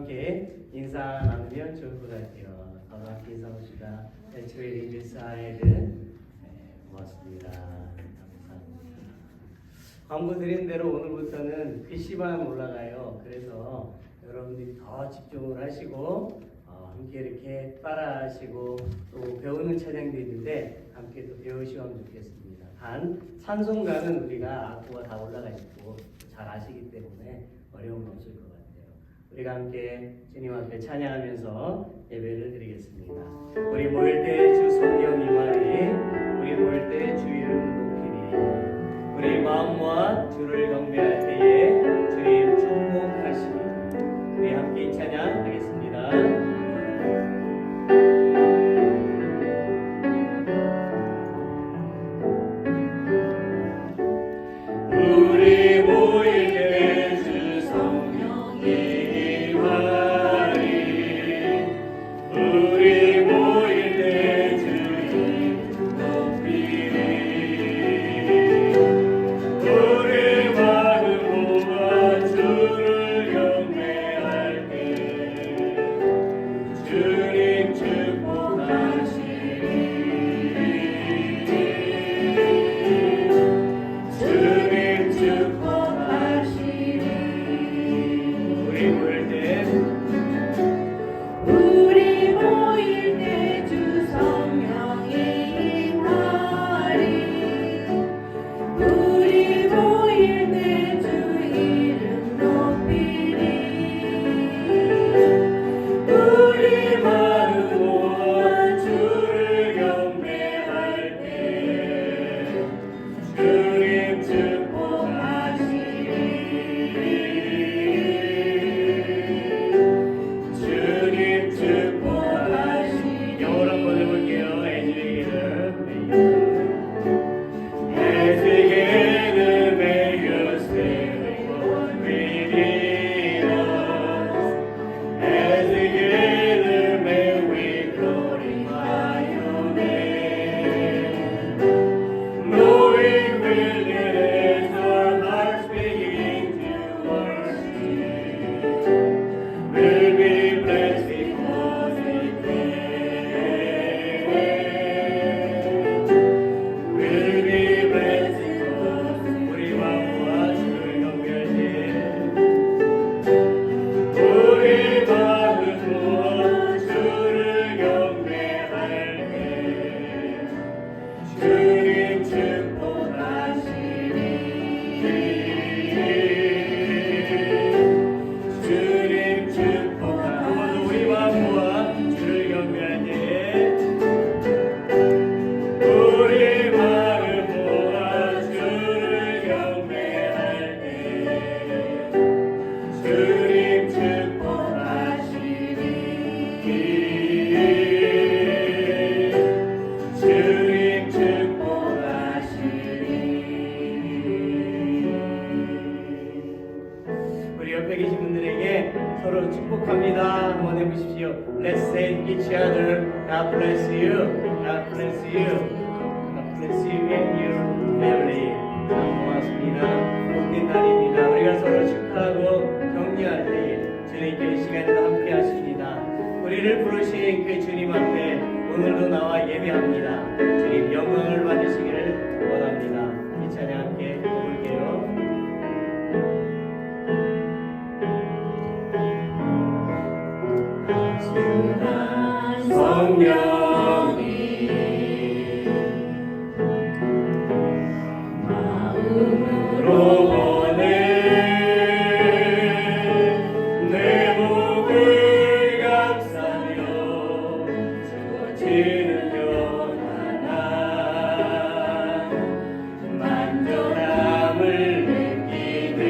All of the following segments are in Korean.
함께 인사 나누면 좋을 것 같아요. 함께 인사합시다. 주의 리뷰사이드 고맙습니다. 감사합니다. 광고 드린 대로 오늘부터는 글씨만 올라가요. 그래서 여러분들이 더 집중을 하시고 함께 이렇게 따라하시고 또 배우는 찬양도 있는데 함께 또 배우시면 좋겠습니다. 단 찬송가는 우리가 악보가 다 올라가 있고 잘 아시기 때문에 어려움은 없을 것 같아요. 우리가 함께 주님 앞에 찬양하면서 예배를 드리겠습니다. 우리 모일 때 주 성령 임하리, 우리 모일 때 주 이름 높이리, 우리 마음과 주를 경배할 때에 주님 축복하시리. 우리 함께 이 찬양 하겠습니다. 우리 모일 때 주 성령이 임하리, 우리 모일 때 주 이름 높이리, 우리 마음 모아 주를 경배할 때 주님 축복하시리. 서로 축복합니다. 한번 해보십시오. Let's say each other, God bless you, God bless you, God bless you and your family. 고맙습니다. 복된 날입니다. 우리가 서로 축하하고 격려할 때에 주님께 이 시간에도 함께 하십니다. 우리를 부르신 그 주님 앞에 오늘도 나와 예배합니다. 주님 영광을 받으시기를 원합니다. 이 찬양 함께 해볼게요. 성령이 마음으로 보내 내 목을 감싸며 주어지는 평안한 만족함을 느끼네.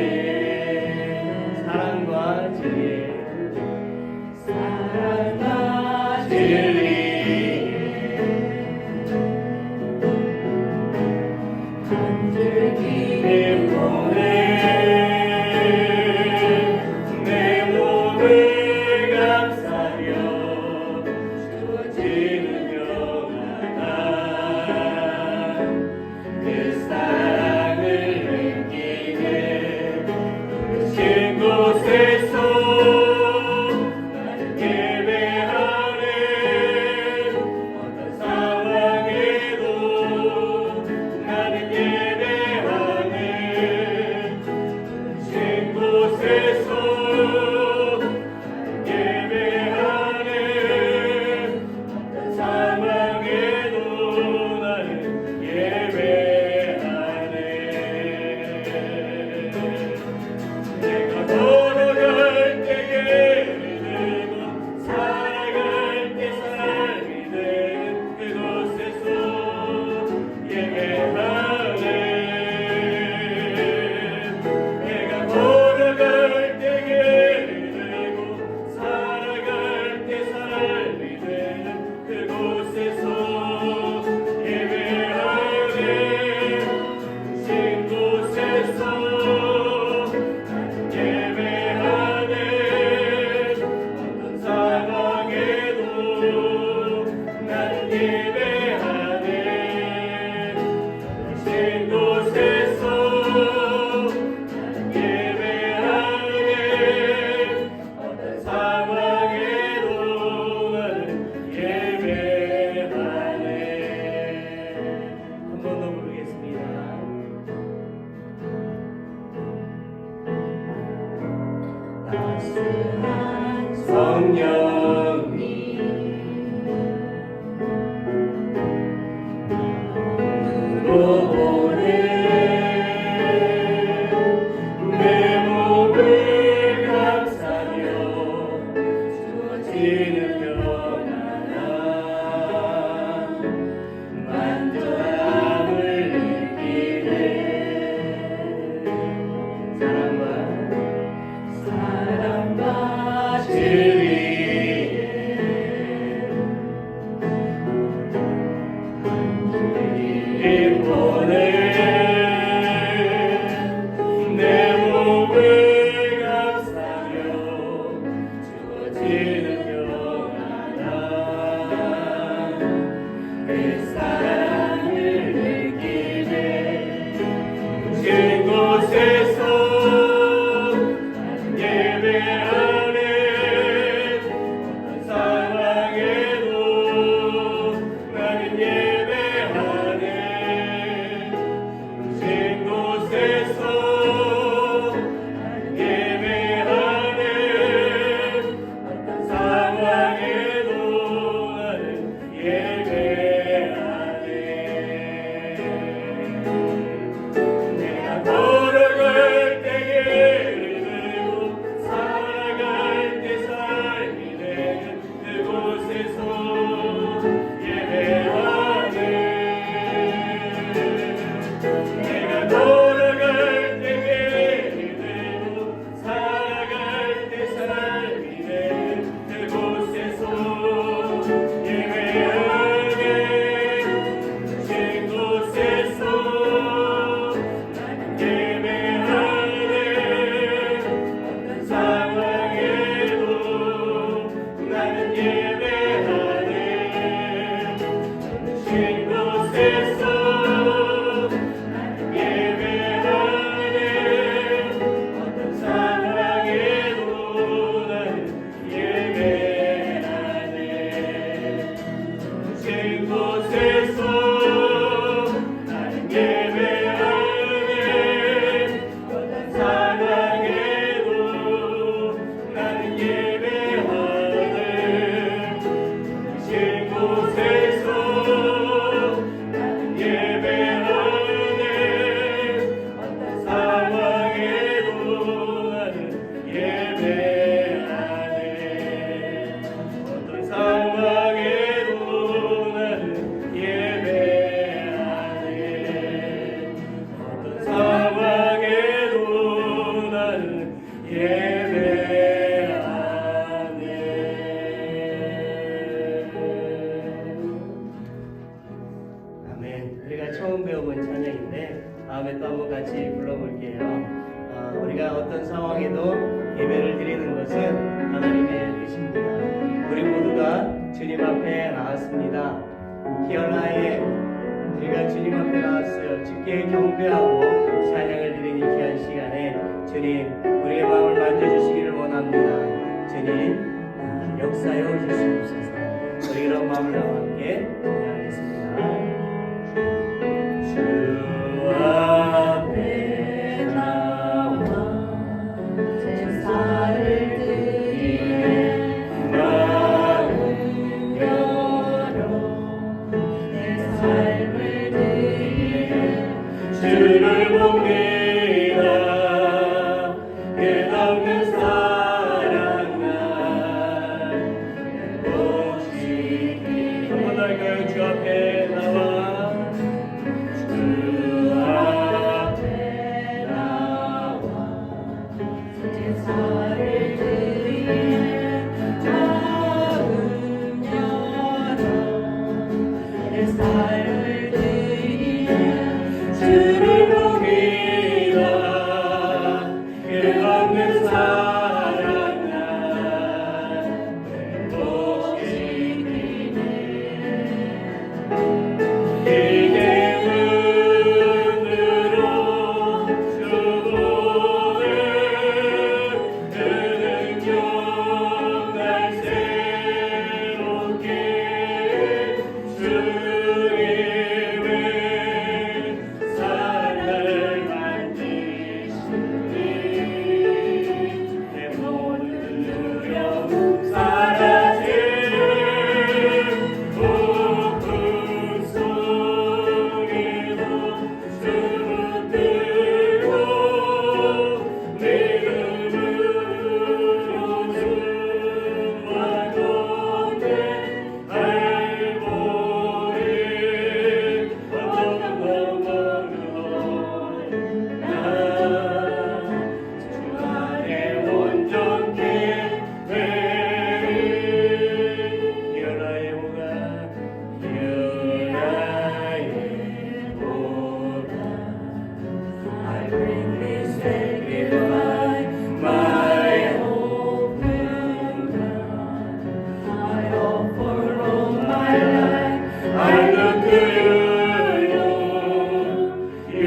사랑과 지혜 곳에서 다음에 또 한번 같이 불러볼게요. 우리가 어떤 상황에도 예배를 드리는 것은 하나님의 뜻입니다. 우리 모두가 주님 앞에 나왔습니다. 희열나에 우리가 주님 앞에 나왔어요. 주께 경배하고 찬양을 드리는 귀한 시간에 주님 우리의 마음을 만져주시기를 원합니다. 주님 역사여 주시옵소서. 우리 그런 마음을 나와 함께 찬양하겠습니다. 주 앞에 나와 제사를 드리네 마음 열어 내 삶을 드리네 주를 봅니다. 끝없는 사랑 날 행복시키 한번 할까요? 주 앞에 나와 주를 보기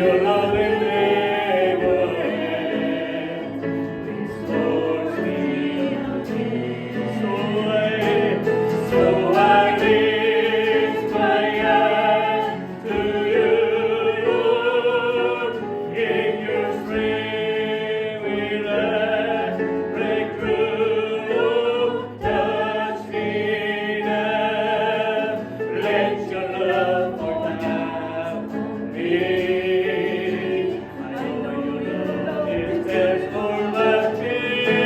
your love and never end. Restores me again. So I lift my eyes to you, Lord. In your strength will I break through. Touch me now. Let your love pour down me. I know your love is there for my fear.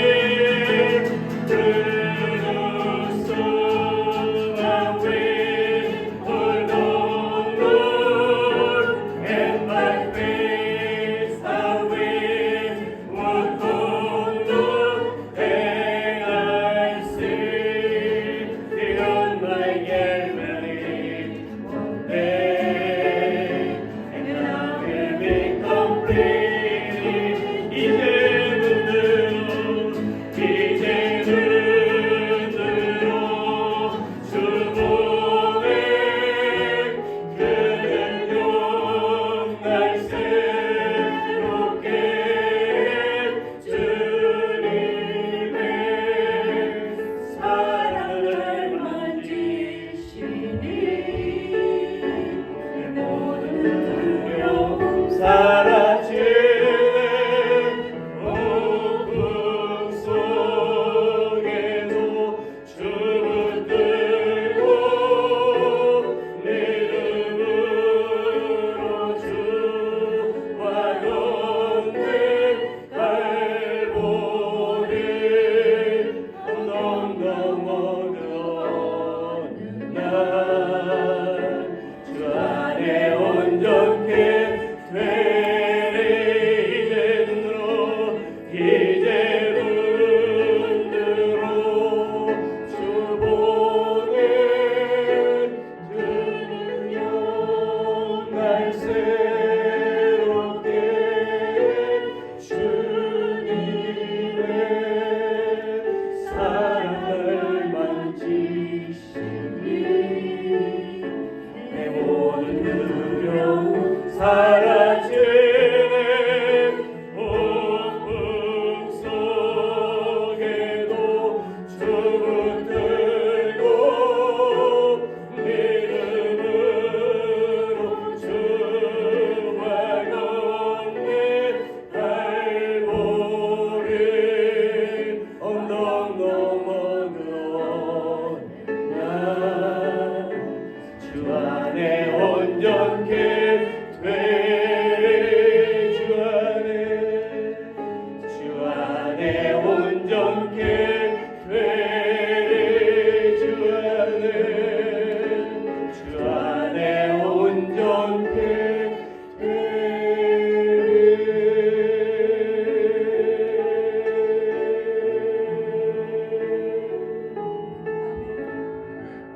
Through the storm I will hold on, Lord, and by faith I will walk on, Lord, and I see beyond my Calvary one day, and I will be complete. 이제는 들어 주 보내 그는 용날 새롭게 주님의 사랑을 만지시니 내 모든 두려움 사라지네. 오금 속에도 주 붙들고 믿음으로 주와 걷는 갈보리 언덕 넘어 걷는 날 주 안에 온전케 되리. 이제는 들어 주 보내 주는 용날 새롭게 주님의 사랑을 만지시니 내 모든 두려움 사라지네. 오금 속에도 주 붙들고 믿음으로 주와 걷는 갈보리 언덕 넘어 걷는 날 주 안에 온전케 되리. 주 안에 온전케 되리. 주 안에 온전케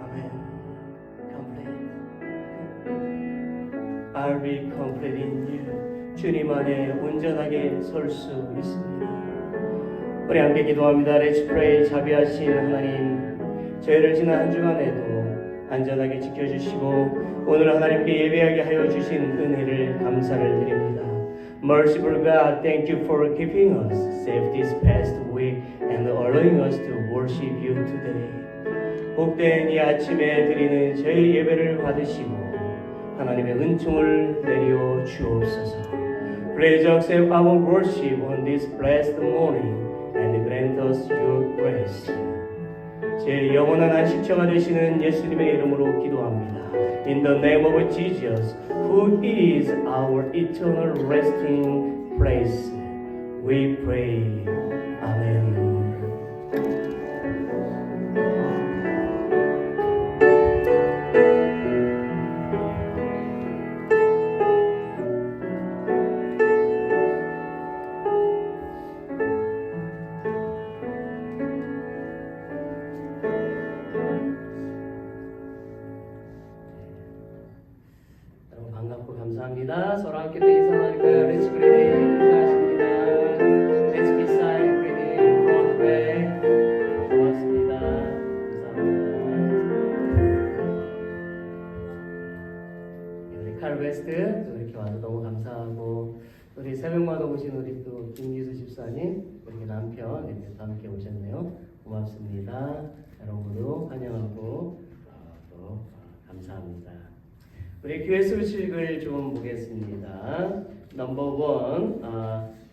아멘. I'll be complete in you. 주님 안에 온전하게 설 수 있습니다. 우리 함께 기도합니다. Let's pray. 자비하신 하나님, 저희를 지난 한 주간에도 안전하게 지켜주시고 오늘 하나님께 예배하게 하여 주신 은혜를 감사를 드립니다. Merciful God, thank you for keeping us safe this past week and allowing us to worship you today. 복된 이 아침에 드리는 저희 예배를 받으시고 하나님의 은총을 내려 주옵소서. Please accept our worship on this blessed morning and grant us your grace. 제 영원한 안식처가 되시는 예수님의 이름으로 기도합니다. In the name of Jesus, who is our eternal resting place, we pray. Amen. 반갑고 감사합니다. 서로 함께 또 인사 나눌까요? Let's greet 인사하십니다. Let's be silent, greeting, front, back. 고맙습니다. 감사합니다. 우리 칼 웨스트 또 이렇게 와서 너무 감사하고 새벽마다 오신 우리 또 김기수 집사님, 그리고 남편 이렇게 또 함께 오셨네요. 고맙습니다. 여러분도 환영하고 또 감사합니다. 우리 교회 소식을 좀 보겠습니다. 넘버 원,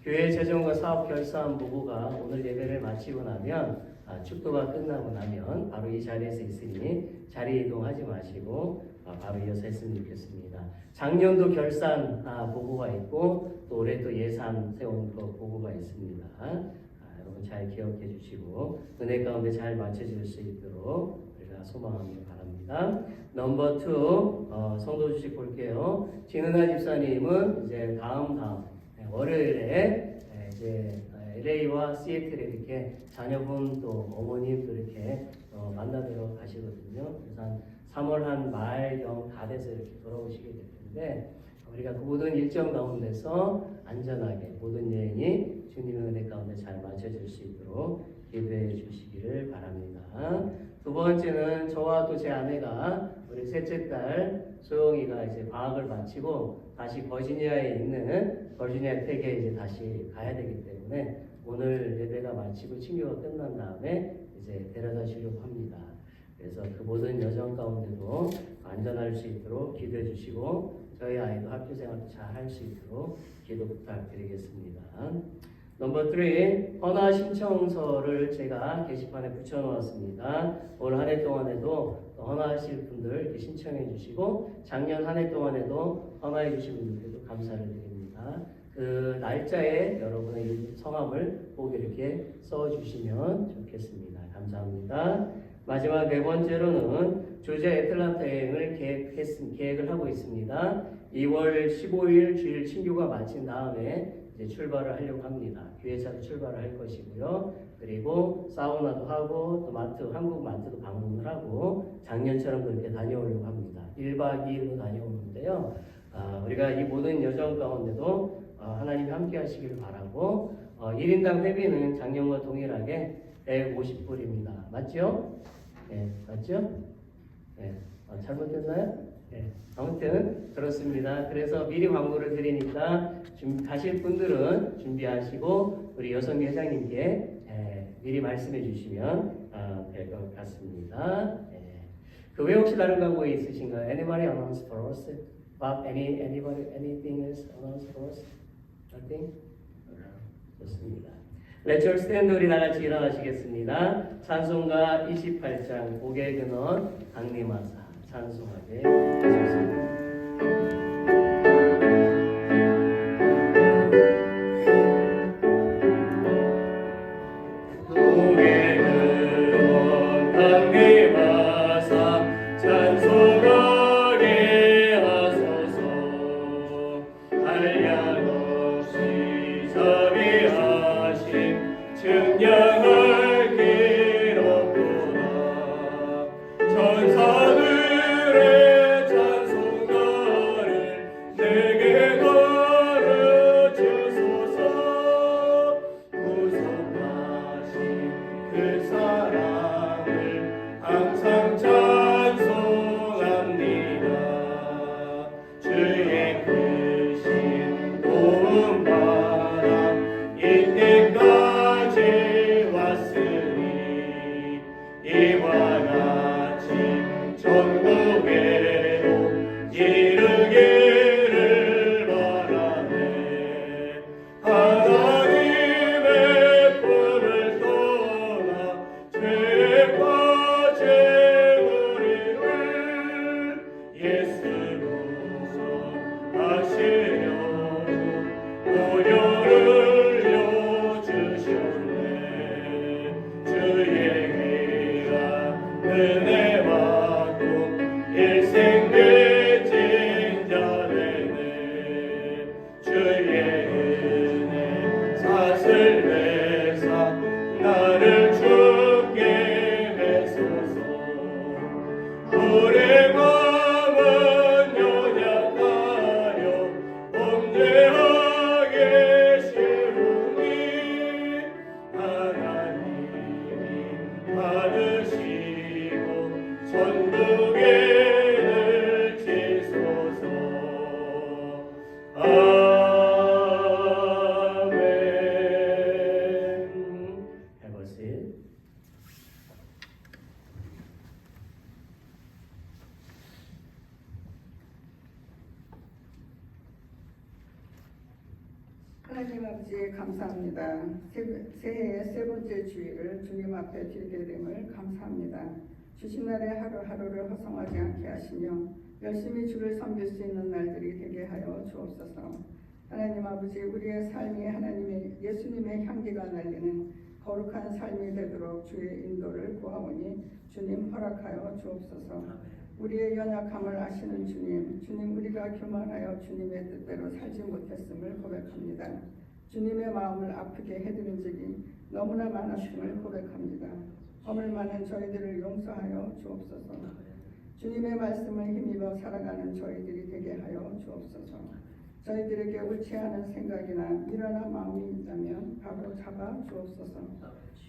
교회 재정과 사업 결산 보고가 오늘 예배를 마치고 나면 축도가 끝나고 나면 바로 이 자리에서 있으니 자리 이동하지 마시고 바로 이어서 했으면 좋겠습니다. 작년도 결산 보고가 있고 또 올해 또 예산 세운 거 보고가 있습니다. 여러분 잘 기억해 주시고 은혜 가운데 잘 맞춰질 수 있도록 우리가 소망하기 바랍니다. 넘버 2 성도 주식 볼게요. 진은아 집사님은 이제 다음 월요일에 이제 LA와 시애틀에 이렇게 자녀분 또 어머님 또 이렇게 만나러 가시거든요. 그래서 한 3월 한 말경 다 돼서 이렇게 돌아오시게 될 텐데 우리가 그 모든 일정 가운데서 안전하게 모든 여행이 주님의 은혜 가운데 잘 맞춰질 수 있도록 기도해 주시기를 바랍니다. 두 번째는 저와 또 제 아내가 우리 셋째 딸 소영이가 이제 방학을 마치고 다시 버지니아에 있는 버지니아 텍에 이제 다시 가야 되기 때문에 오늘 예배가 마치고 친교가 끝난 다음에 이제 데려다 주려고 합니다. 그래서 그 모든 여정 가운데도 안전할 수 있도록 기도해 주시고 저희 아이도 학교 생활도 잘 할 수 있도록 기도 부탁드리겠습니다. 넘버 3, 헌화 신청서를 제가 게시판에 붙여놓았습니다. 올 한 해 동안에도 헌화하실 분들 이렇게 신청해 주시고 작년 한 해 동안에도 헌화해 주신 분들께도 감사를 드립니다. 그 날짜에 여러분의 성함을 꼭 이렇게 써주시면 좋겠습니다. 감사합니다. 마지막 네 번째로는 조지아 애틀란타 여행을 계획을 하고 있습니다. 2월 15일 주일 친교가 마친 다음에 이제 출발을 하려고 합니다. 교회차로 출발을 할 것이고요. 그리고 사우나도 하고 또 마트, 한국 마트도 방문을 하고 작년처럼 그렇게 다녀오려고 합니다. 1박 2일로 다녀오는데요. 우리가 이 모든 여정 가운데도 하나님이 함께 하시기를 바라고 1인당 회비는 작년과 동일하게 150불입니다. 맞죠? 네, 맞죠? 네, 잘못됐나요? 네, 아무튼 그렇습니다. 그래서 미리 광고를 드리니까 가실 분들은 준비하시고 우리 여성 회장님께 미리 말씀해 주시면 될 것 같습니다. 그 외에 혹시 다른 광고 있으신가요? Anybody announce for us? Bob, anybody, anything else announce for us? Nothing? 좋습니다. Let's all stand. 우리 나같이 일어나시겠습니다. 찬송가 28장 고개 근원 강림하사 찬송하게 하셨습니다. 천사들의 찬송가 하나님 아버지 감사합니다. 새해의 세 번째 주일을 주님 앞에 드리게 됨을 감사합니다. 주신 날의 하루하루를 허송하지 않게 하시며 열심히 주를 섬길 수 있는 날들이 되게 하여 주옵소서. 하나님 아버지, 우리의 삶이 하나님의 예수님의 향기가 날리는 거룩한 삶이 되도록 주의 인도를 구하오니 주님 허락하여 주옵소서. 우리의 연약함을 아시는 주님 우리가 교만하여 주님의 뜻대로 살지 못했음을 고백합니다. 주님의 마음을 아프게 해드린 적이 너무나 많았음을 고백합니다. 허물 많은 저희들을 용서하여 주옵소서. 주님의 말씀을 힘입어 살아가는 저희들이 되게 하여 주옵소서. 저희들에게 옳지 않은 생각이나 미련한 마음이 있다면 바로 잡아 주옵소서.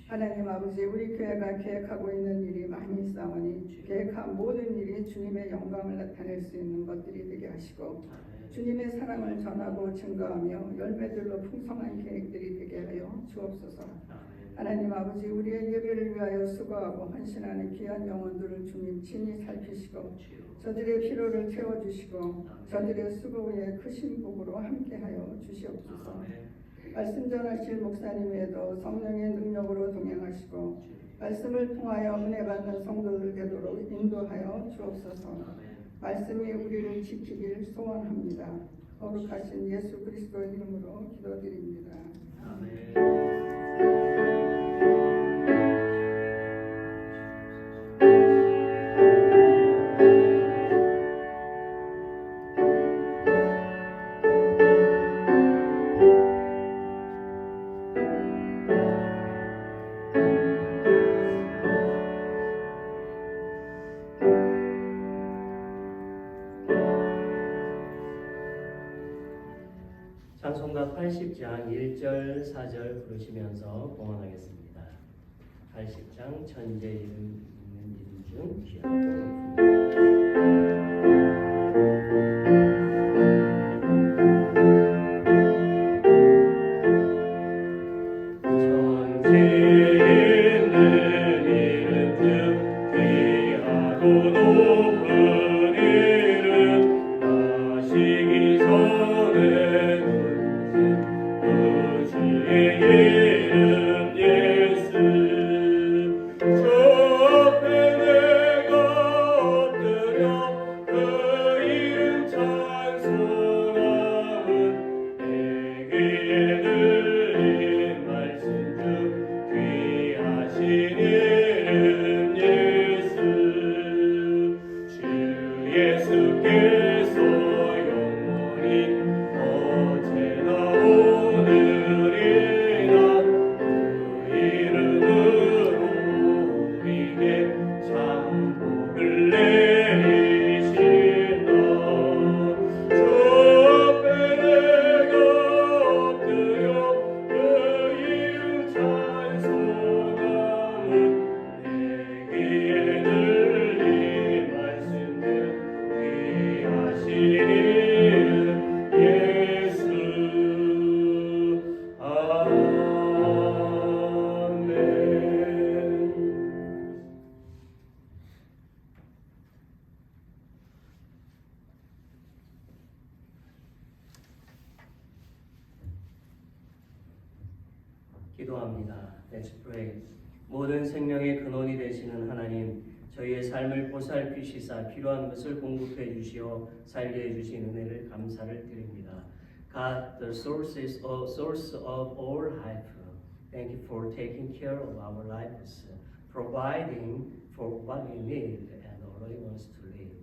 하나님 아버지, 우리 교회가 계획하고 있는 일이 많이 있사오니 계획한 모든 일이 주님의 영광을 나타낼 수 있는 것들이 되게 하시고 주님의 사랑을 전하고 증거하며 열매들로 풍성한 계획들이 되게 하여 주옵소서. 하나님 아버지, 우리의 예배를 위하여 수고하고 헌신하는 귀한 영혼들을 주님 친히 살피시고 저들의 피로를 채워주시고 저들의 수고에 크신 복으로 함께하여 주시옵소서. 말씀 전하실 목사님 외에도 성령의 능력으로 동행하시고 말씀을 통하여 은혜 받는 성도들 되도록 인도하여 주옵소서. 말씀이 우리를 지키길 소원합니다. 거룩하신 예수 그리스도의 이름으로 기도드립니다. 아멘. 찬송가 80장 1절 4절 부르시면서 봉헌하겠습니다. 80장 천재 이름 있는 이름 중 귀한 기도합니다. Let's pray. 모든 생명의 근원이 되시는 하나님, 저희의 삶을 보살피시사 필요한 것을 공급해 주시어 살게 해 주신 은혜를 감사를 드립니다. God, the source of all life, thank you for taking care of our lives, providing for what we need and allowing us to live.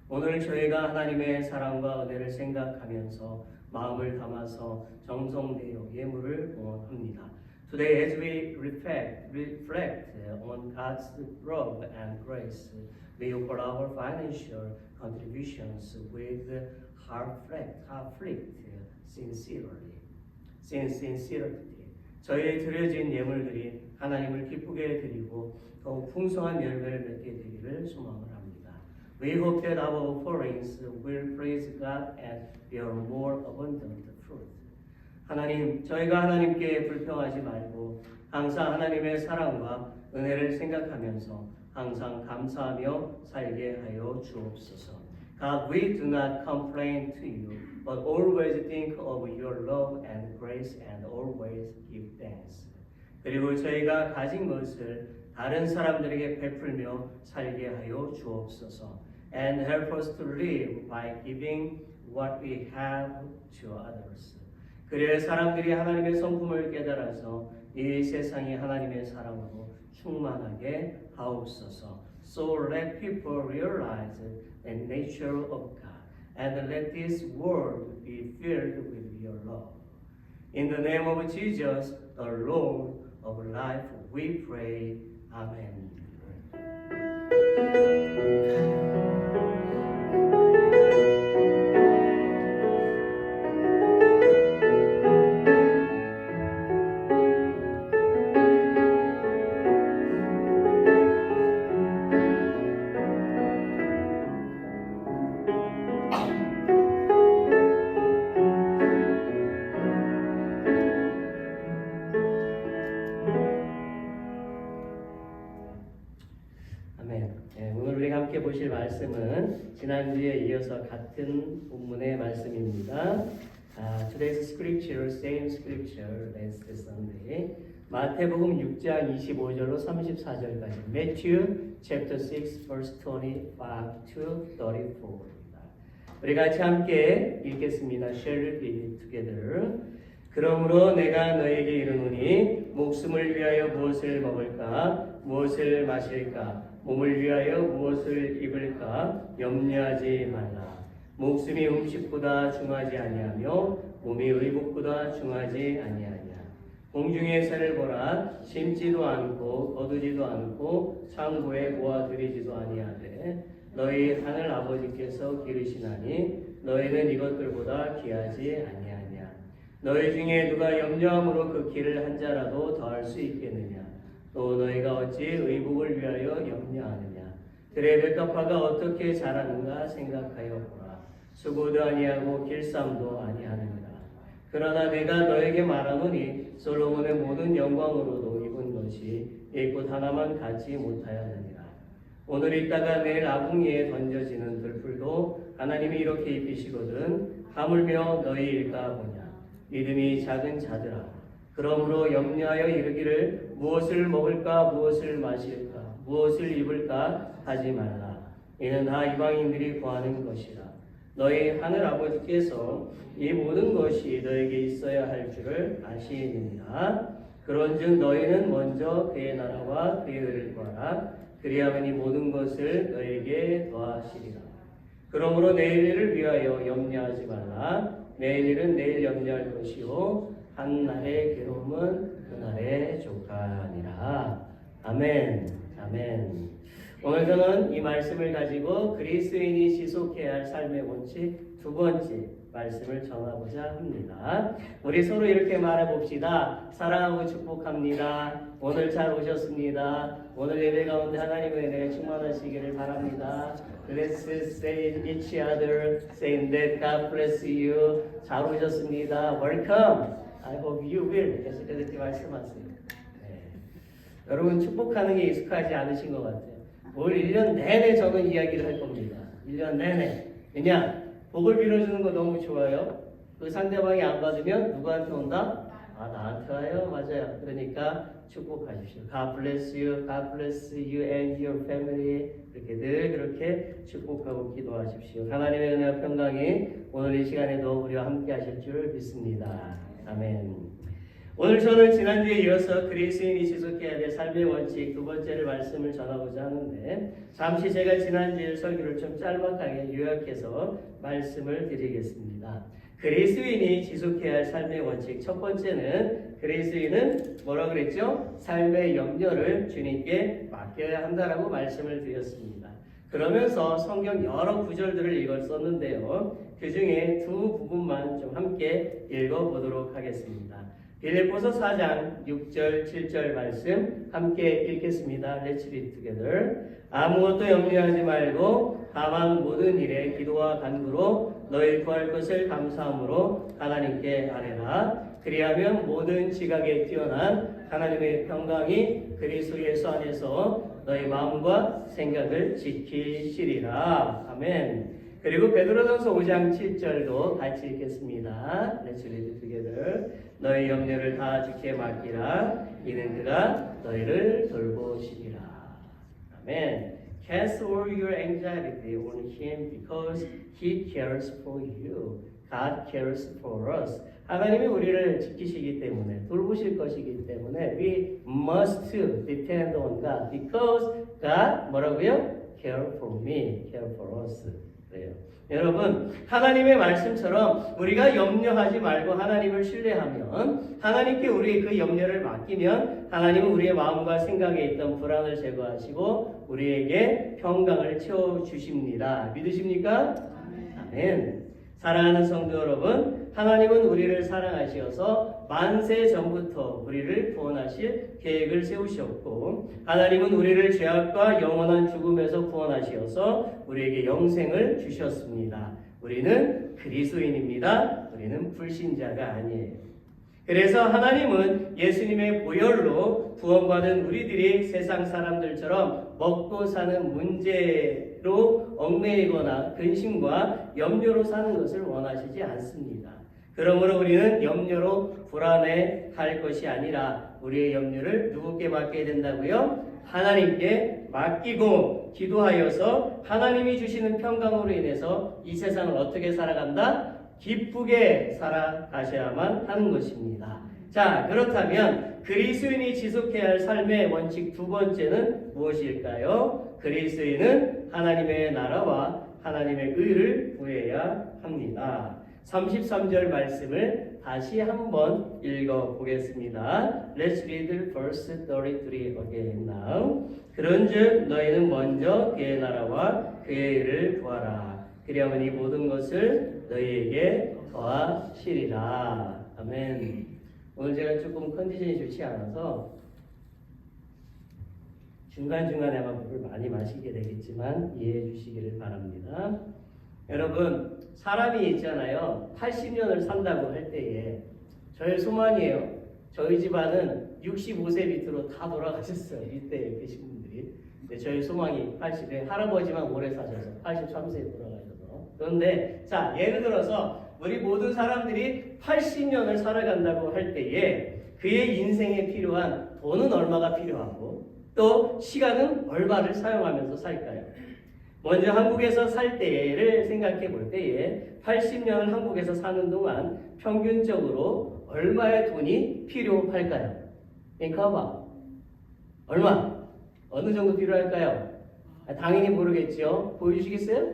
오늘 저희가 하나님의 사랑과 은혜를 생각하면서 마음을 담아서 정성되어 예물을 봉헌합니다. Today, as we reflect on God's love and grace, we offer our financial contributions with heartfelt sincerity. 저희의 드려진 예물들이 하나님을 기쁘게 드리고 더욱 풍성한 열매를 맺게 되기를 소망을 합니다. We hope that our offerings will praise God and bear more abundant fruit. 하나님, 저희가 하나님께 불평하지 말고 항상 하나님의 사랑과 은혜를 생각하면서 항상 감사하며 살게 하여 주옵소서. God, we do not complain to you, but always think of your love and grace and always give thanks. 그리고 저희가 가진 것을 다른 사람들에게 베풀며 살게 하여 주옵소서. And help us to live by giving what we have to others. 그래야 사람들이 하나님의 성품을 깨달아서 이 세상이 하나님의 사랑으로 충만하게 하옵소서. So let people realize the nature of God and let this world be filled with your love. In the name of Jesus, the Lord of life, we pray. Amen. 오늘 우리가 함께 보실 말씀은 지난주에 이어서 같은 본문의 말씀입니다. Today's scripture, same scripture, last Sunday. 마태복음 6장 25절로 34절까지. Matthew chapter 6, verse 25 to 34입니다. 우리 같이 함께 읽겠습니다. Shall we read together? 그러므로 내가 너에게 이르노니 목숨을 위하여 무엇을 먹을까, 무엇을 마실까, 몸을 위하여 무엇을 입을까 염려하지 말라. 목숨이 음식보다 중하지 아니하며 몸이 의복보다 중하지 아니하냐. 공중의 새를 보라. 심지도 않고 거두지도 않고 창고에 모아들이지도 아니하되 너희 하늘 아버지께서 기르시나니 너희는 이것들보다 귀하지 아니하냐. 너희 중에 누가 염려함으로 그 길을 한 자라도 더할 수 있겠느냐. 또 너희가 어찌 의복을 위하여 염려하느냐. 들의 백합화가 어떻게 자라는가 생각하여 보라. 수고도 아니하고 길쌈도 아니하느니라. 그러나 내가 너에게 말하노니 솔로몬의 모든 영광으로도 입은 것이 이 꽃 하나만 갖지 못하였느니라. 오늘 있다가 내일 아궁이에 던져지는 들풀도 하나님이 이렇게 입히시거든 하물며 너희일까 보냐. 믿음이 작은 자들아, 그러므로 염려하여 이르기를 무엇을 먹을까, 무엇을 마실까, 무엇을 입을까 하지 말라. 이는 다 이방인들이 구하는 것이라. 너희 하늘 아버지께서 이 모든 것이 너에게 있어야 할 줄을 아시느니라. 그런즉 너희는 먼저 그의 나라와 그의 의를 구하라. 그리하면 이 모든 것을 너에게 더하시리라. 그러므로 내일 일을 위하여 염려하지 말라. 내일 일은 내일 염려할 것이요 한 날의 괴로움은 그날의 조카니라. 아멘. 아멘. 오늘 저는 이 말씀을 가지고 그리스도인이 지속해야 할 삶의 원칙 두 번째 말씀을 전하고자 합니다. 우리 서로 이렇게 말해봅시다. 사랑하고 축복합니다. 오늘 잘 오셨습니다. 오늘 예배 가운데 하나님의 은혜가 충만하시기를 바랍니다. Let's say each other, saying that God bless you. 잘 오셨습니다. Welcome. I hope you will. 계속해서 이렇게 말씀하세요. 네. 여러분 축복하는 게 익숙하지 않으신 것 같아요. 올 1년 내내 저는 이야기를 할 겁니다. 1년 내내. 왜냐? 복을 빌어주는 거 너무 좋아요. 그 상대방이 안 받으면 누구한테 온다? 나한테 와요. 맞아요. 그러니까 축복하십시오. God bless you. God bless you and your family. 이렇게 늘 그렇게 축복하고 기도하십시오. 하나님의 은혜와 평강이 오늘 이 시간에도 우리와 함께 하실 줄 믿습니다. 아멘. 오늘 저는 지난주에 이어서 그리스도인이 지속해야 될 삶의 원칙 두 번째를 말씀을 전하고자 하는데 잠시 제가 지난주에 설교를 좀 짤막하게 요약해서 말씀을 드리겠습니다. 그리스도인이 지속해야 할 삶의 원칙 첫 번째는 그리스도인은 뭐라 그랬죠? 삶의 염려를 주님께 맡겨야 한다라고 말씀을 드렸습니다. 그러면서 성경 여러 구절들을 읽었었는데요. 그 중에 두 부분만 좀 함께 읽어보도록 하겠습니다. 빌립보서 4장 6절 7절 말씀 함께 읽겠습니다. Let's read together. 아무것도 염려하지 말고 다만 모든 일에 기도와 간구로 너희 구할 것을 감사함으로 하나님께 아뢰라. 그리하면 모든 지각에 뛰어난 하나님의 평강이 그리스도 예수 안에서 너희 마음과 생각을 지키시리라. 아멘. 그리고 베드로전서 5장 7절도 같이 읽겠습니다. Let's read it together. 너희 염려를 다 주께 맡기라. 이는 그가 너희를 돌보시리라. 아멘. Cast all your anxiety on him because he cares for you. God cares for us. 하나님이 우리를 지키시기 때문에 돌보실 것이기 때문에 we must depend on God because God 뭐라고요? care for me, care for us. 그래요. 여러분, 하나님의 말씀처럼 우리가 염려하지 말고 하나님을 신뢰하면 하나님께 우리의 그 염려를 맡기면 하나님은 우리의 마음과 생각에 있던 불안을 제거하시고 우리에게 평강을 채워주십니다. 믿으십니까? 아멘. 사랑하는 성도 여러분, 하나님은 우리를 사랑하시어서 만세 전부터 우리를 구원하실 계획을 세우셨고 하나님은 우리를 죄악과 영원한 죽음에서 구원하시어서 우리에게 영생을 주셨습니다. 우리는 그리스도인입니다. 우리는 불신자가 아니에요. 그래서 하나님은 예수님의 보혈로 구원받은 우리들이 세상 사람들처럼 먹고 사는 문제로 얽매이거나 근심과 염려로 사는 것을 원하시지 않습니다. 그러므로 우리는 염려로 불안해할 것이 아니라 우리의 염려를 누구께 맡겨야 된다고요? 하나님께 맡기고 기도하여서 하나님이 주시는 평강으로 인해서 이 세상을 어떻게 살아간다? 기쁘게 살아가셔야만 하는 것입니다. 자, 그렇다면 그리스도인이 지속해야 할 삶의 원칙 두 번째는 무엇일까요? 그리스도인은 하나님의 나라와 하나님의 의를 구해야 합니다. 33절 말씀을 다시 한번 읽어보겠습니다. Let's read verse 33 again now. 그런즉 너희는 먼저 그의 나라와 그의 의를 구하라. 그리하면 이 모든 것을 너희에게 더하시리라. 아멘. 오늘 제가 조금 컨디션이 좋지 않아서 중간중간에 아마 물을 많이 마시게 되겠지만 이해해 주시기를 바랍니다. 여러분, 사람이 있잖아요. 80년을 산다고 할 때에 저의 소망이에요. 저희 집안은 65세 밑으로 다 돌아가셨어요. 이때 계신 분들이. 근데 저희 소망이 80에 할아버지만 오래 사셔서 83세에 돌아가셔서. 그런데 자, 예를 들어서 우리 모든 사람들이 80년을 살아간다고 할 때에 그의 인생에 필요한 돈은 얼마가 필요하고 또 시간은 얼마를 사용하면서 살까요? 먼저 한국에서 살 때를 생각해 볼 때에 80년을 한국에서 사는 동안 평균적으로 얼마의 돈이 필요할까요? 봐. 얼마? 어느 정도 필요할까요? 당연히 모르겠죠. 보여주시겠어요?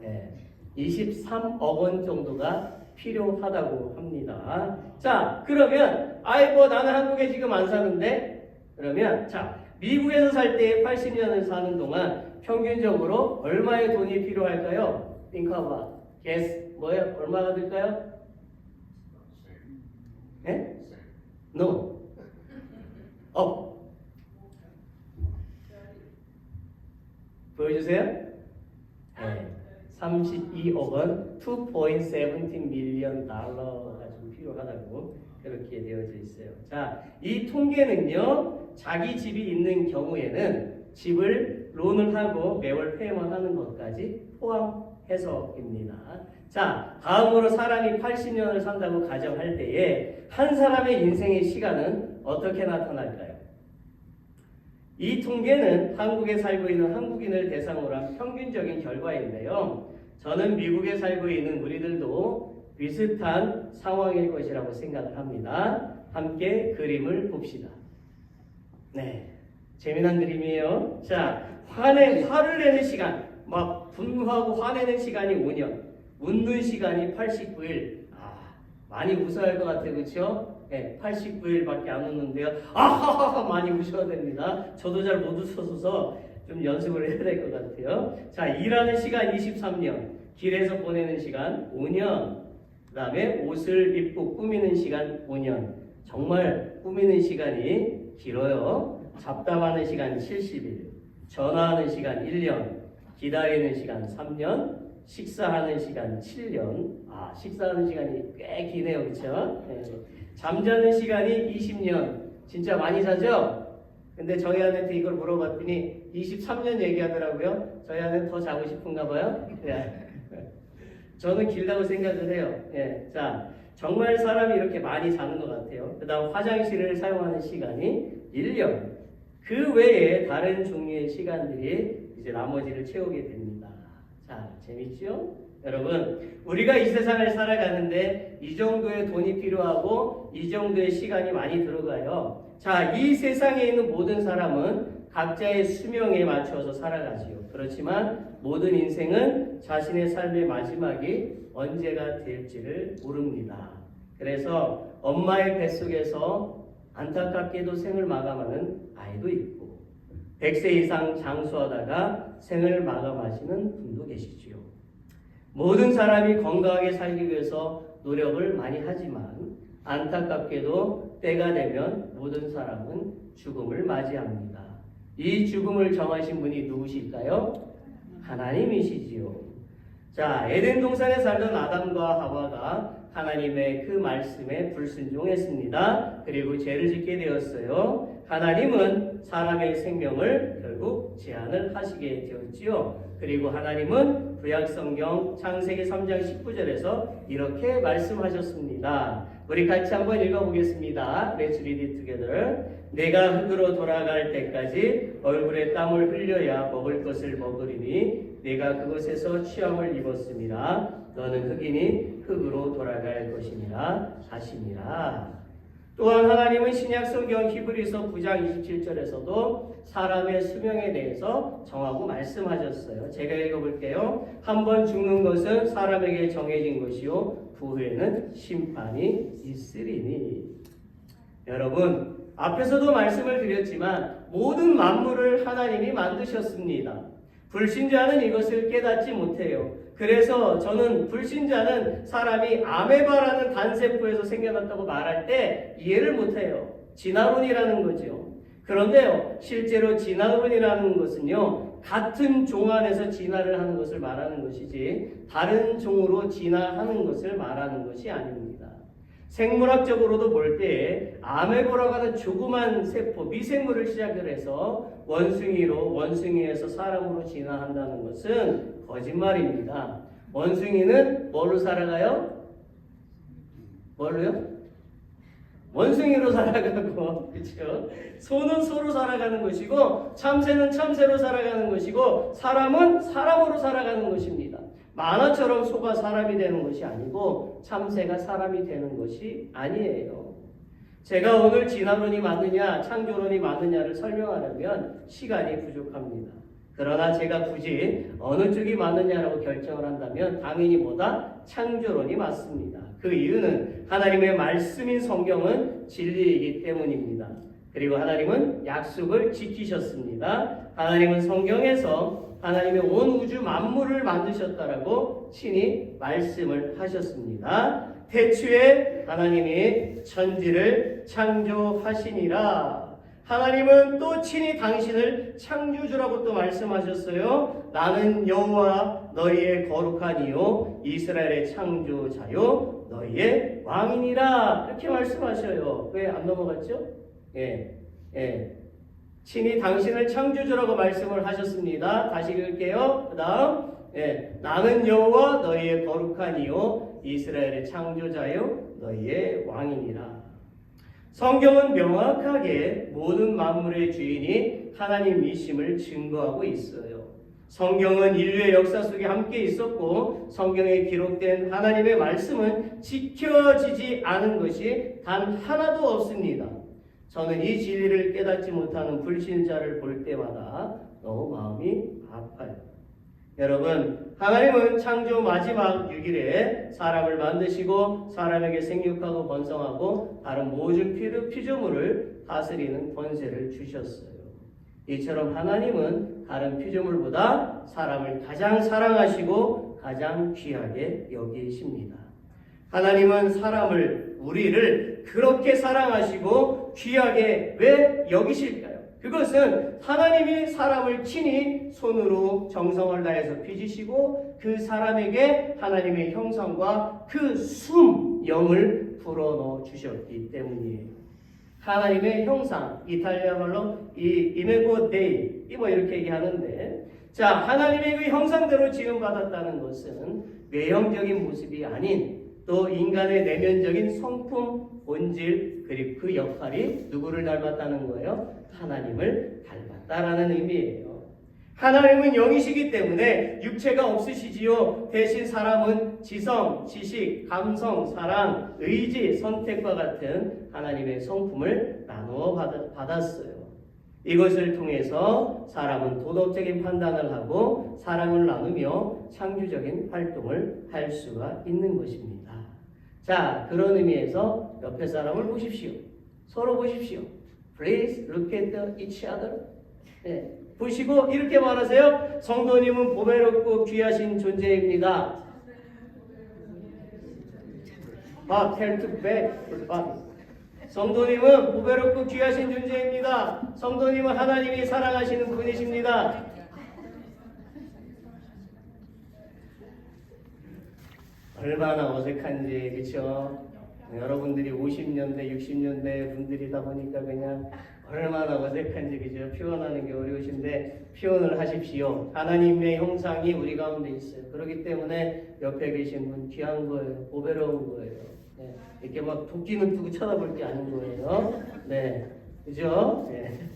네. 23억 원 정도가 필요하다고 합니다. 자, 그러면 나는 한국에 지금 안 사는데 그러면 자, 미국에서 살 때 80년을 사는 동안 평균적으로 얼마의 돈이 필요할까요? 봐. guess 뭐예요? 얼마가 들까요? 예? No. 보여주세요. 네. 32억 원, 2.17 밀리언 달러가 좀 필요하다고 그렇게 되어져 있어요. 자, 이 통계는요, 자기 집이 있는 경우에는 집을 론을 하고 매월 페이먼하는 것까지 포함해서입니다. 자, 다음으로 사람이 80년을 산다고 가정할 때에 한 사람의 인생의 시간은 어떻게 나타날까요? 이 통계는 한국에 살고 있는 한국인을 대상으로 한 평균적인 결과인데요. 저는 미국에 살고 있는 우리들도 비슷한 상황일 것이라고 생각을 합니다. 함께 그림을 봅시다. 네, 재미난 그림이에요. 자, 화를 내는 시간, 막 분노하고 화내는 시간이 5년, 웃는 시간이 89일. 많이 웃어야 할 것 같아요, 그렇죠? 네, 89일밖에 안 웃는데요. 많이 우셔야 됩니다. 저도 잘 못 웃어서 좀 연습을 해야 될 것 같아요. 자, 일하는 시간 23년, 길에서 보내는 시간 5년, 그 다음에 옷을 입고 꾸미는 시간 5년. 정말 꾸미는 시간이 길어요. 잡담하는 시간 70일, 전화하는 시간 1년, 기다리는 시간 3년, 식사하는 시간 7년. 식사하는 시간이 꽤 기네요, 그렇죠? 네. 잠자는 시간이 20년. 진짜 많이 자죠? 근데 저희 아내한테 이걸 물어봤더니 23년 얘기하더라고요. 저희 아내는 더 자고 싶은가 봐요. 네. 저는 길다고 생각을 해요. 예, 자, 정말 사람이 이렇게 많이 자는 것 같아요. 그 다음 화장실을 사용하는 시간이 1년. 그 외에 다른 종류의 시간들이 이제 나머지를 채우게 됩니다. 자, 재밌죠? 여러분, 우리가 이 세상을 살아가는데 이 정도의 돈이 필요하고 이 정도의 시간이 많이 들어가요. 자, 이 세상에 있는 모든 사람은 각자의 수명에 맞춰서 살아가지요. 그렇지만 모든 인생은 자신의 삶의 마지막이 언제가 될지를 모릅니다. 그래서 엄마의 뱃속에서 안타깝게도 생을 마감하는 아이도 있고 100세 이상 장수하다가 생을 마감하시는 분도 계시지요. 모든 사람이 건강하게 살기 위해서 노력을 많이 하지만 안타깝게도 때가 되면 모든 사람은 죽음을 맞이합니다. 이 죽음을 정하신 분이 누구실까요? 하나님이시지요. 자, 에덴 동산에 살던 아담과 하와가 하나님의 그 말씀에 불순종했습니다. 그리고 죄를 짓게 되었어요. 하나님은 사람의 생명을 결국 제한을 하시게 되었지요. 그리고 하나님은 구약성경 창세기 3장 19절에서 이렇게 말씀하셨습니다. 우리 같이 한번 읽어보겠습니다. Let's read it together. 내가 흙으로 돌아갈 때까지 얼굴에 땀을 흘려야 먹을 것을 먹으리니 내가 그곳에서 취함을 입었습니다. 너는 흙이니 흙으로 돌아갈 것이니라 하시니라. 또한 하나님은 신약성경 히브리서 9장 27절에서도 사람의 수명에 대해서 정하고 말씀하셨어요. 제가 읽어볼게요. 한 번 죽는 것은 사람에게 정해진 것이요 그 후에는 심판이 있으리니. 여러분, 앞에서도 말씀을 드렸지만 모든 만물을 하나님이 만드셨습니다. 불신자는 이것을 깨닫지 못해요. 그래서 저는 불신자는 사람이 아메바라는 단세포에서 생겨났다고 말할 때 이해를 못해요. 진화론이라는 거죠. 그런데요, 실제로 진화론이라는 것은요, 같은 종 안에서 진화를 하는 것을 말하는 것이지 다른 종으로 진화하는 것을 말하는 것이 아닙니다. 생물학적으로도 볼 때 아메바라고 하는 조그만 세포, 미생물을 시작을 해서 원숭이에서 사람으로 진화한다는 것은 거짓말입니다. 원숭이는 뭘로 살아가요? 뭘로요? 원숭이로 살아가고, 그렇죠? 소는 소로 살아가는 것이고 참새는 참새로 살아가는 것이고 사람은 사람으로 살아가는 것입니다. 만화처럼 소가 사람이 되는 것이 아니고 참새가 사람이 되는 것이 아니에요. 제가 오늘 진화론이 맞느냐 창조론이 맞느냐를 설명하려면 시간이 부족합니다. 그러나 제가 굳이 어느 쪽이 맞느냐라고 결정을 한다면 당연히 뭐다? 창조론이 맞습니다. 그 이유는 하나님의 말씀인 성경은 진리이기 때문입니다. 그리고 하나님은 약속을 지키셨습니다. 하나님은 성경에서 하나님의 온 우주 만물을 만드셨다라고 친히 말씀을 하셨습니다. 태초에 하나님이 천지를 창조하시니라. 하나님은 또 친히 당신을 창조주라고 또 말씀하셨어요. 나는 여호와 너희의 거룩한 이요 이스라엘의 창조자요 너희의 왕이니라. 이렇게 말씀하셔요. 왜 안 넘어갔죠? 친히 당신을 창조주라고 말씀을 하셨습니다. 다시 읽을게요. 그 다음 나는 여호와 너희의 거룩한 이요 이스라엘의 창조자요 너희의 왕이니라. 성경은 명확하게 모든 만물의 주인이 하나님이심을 증거하고 있어요. 성경은 인류의 역사 속에 함께 있었고 성경에 기록된 하나님의 말씀은 지켜지지 않은 것이 단 하나도 없습니다. 저는 이 진리를 깨닫지 못하는 불신자를 볼 때마다 너무 마음이 아파요. 여러분, 하나님은 창조 마지막 6일에 사람을 만드시고 사람에게 생육하고 번성하고 다른 모든 피조물을 다스리는 권세를 주셨어요. 이처럼 하나님은 다른 피조물보다 사람을 가장 사랑하시고 가장 귀하게 여기십니다. 하나님은 우리를 그렇게 사랑하시고 귀하게 왜 여기실까요? 그것은 하나님이 사람을 친히 손으로 정성을 다해서 빚으시고 그 사람에게 하나님의 형상과 그 영을 불어넣어 주셨기 때문이에요. 하나님의 형상, 이탈리아 말로 이 이메고 데이, 이렇게 얘기하는데 자, 하나님의 그 형상대로 지음받았다는 것은 외형적인 모습이 아닌 또 인간의 내면적인 성품, 본질, 그리고 그 역할이 누구를 닮았다는 거예요? 하나님을 닮았다라는 의미예요. 하나님은 영이시기 때문에 육체가 없으시지요. 대신 사람은 지성, 지식, 감성, 사랑, 의지, 선택과 같은 하나님의 성품을 나누어 받았어요. 이것을 통해서 사람은 도덕적인 판단을 하고 사랑을 나누며 창조적인 활동을 할 수가 있는 것입니다. 자, 그런 의미에서 옆에 사람을 보십시오. 서로 보십시오. Please look at each other. 네. 보시고 이렇게 말하세요. 성도님은 보배롭고 귀하신 존재입니다. tell to back. 성도님은 보배롭고 귀하신 존재입니다. 성도님은 하나님이 사랑하시는 분이십니다. 얼마나 어색한지, 그렇죠? 여러분들이 50년대, 60년대 분들이다 보니까 그냥 얼마나 어색한지, 그죠? 표현하는 게 어려우신데 표현을 하십시오. 하나님의 형상이 우리 가운데 있어요. 그렇기 때문에 옆에 계신 분 귀한 거예요. 보배로운 거예요. 네. 이렇게 막 도끼는 두고 쳐다볼 게 아닌 거예요. 네, 그죠? 네.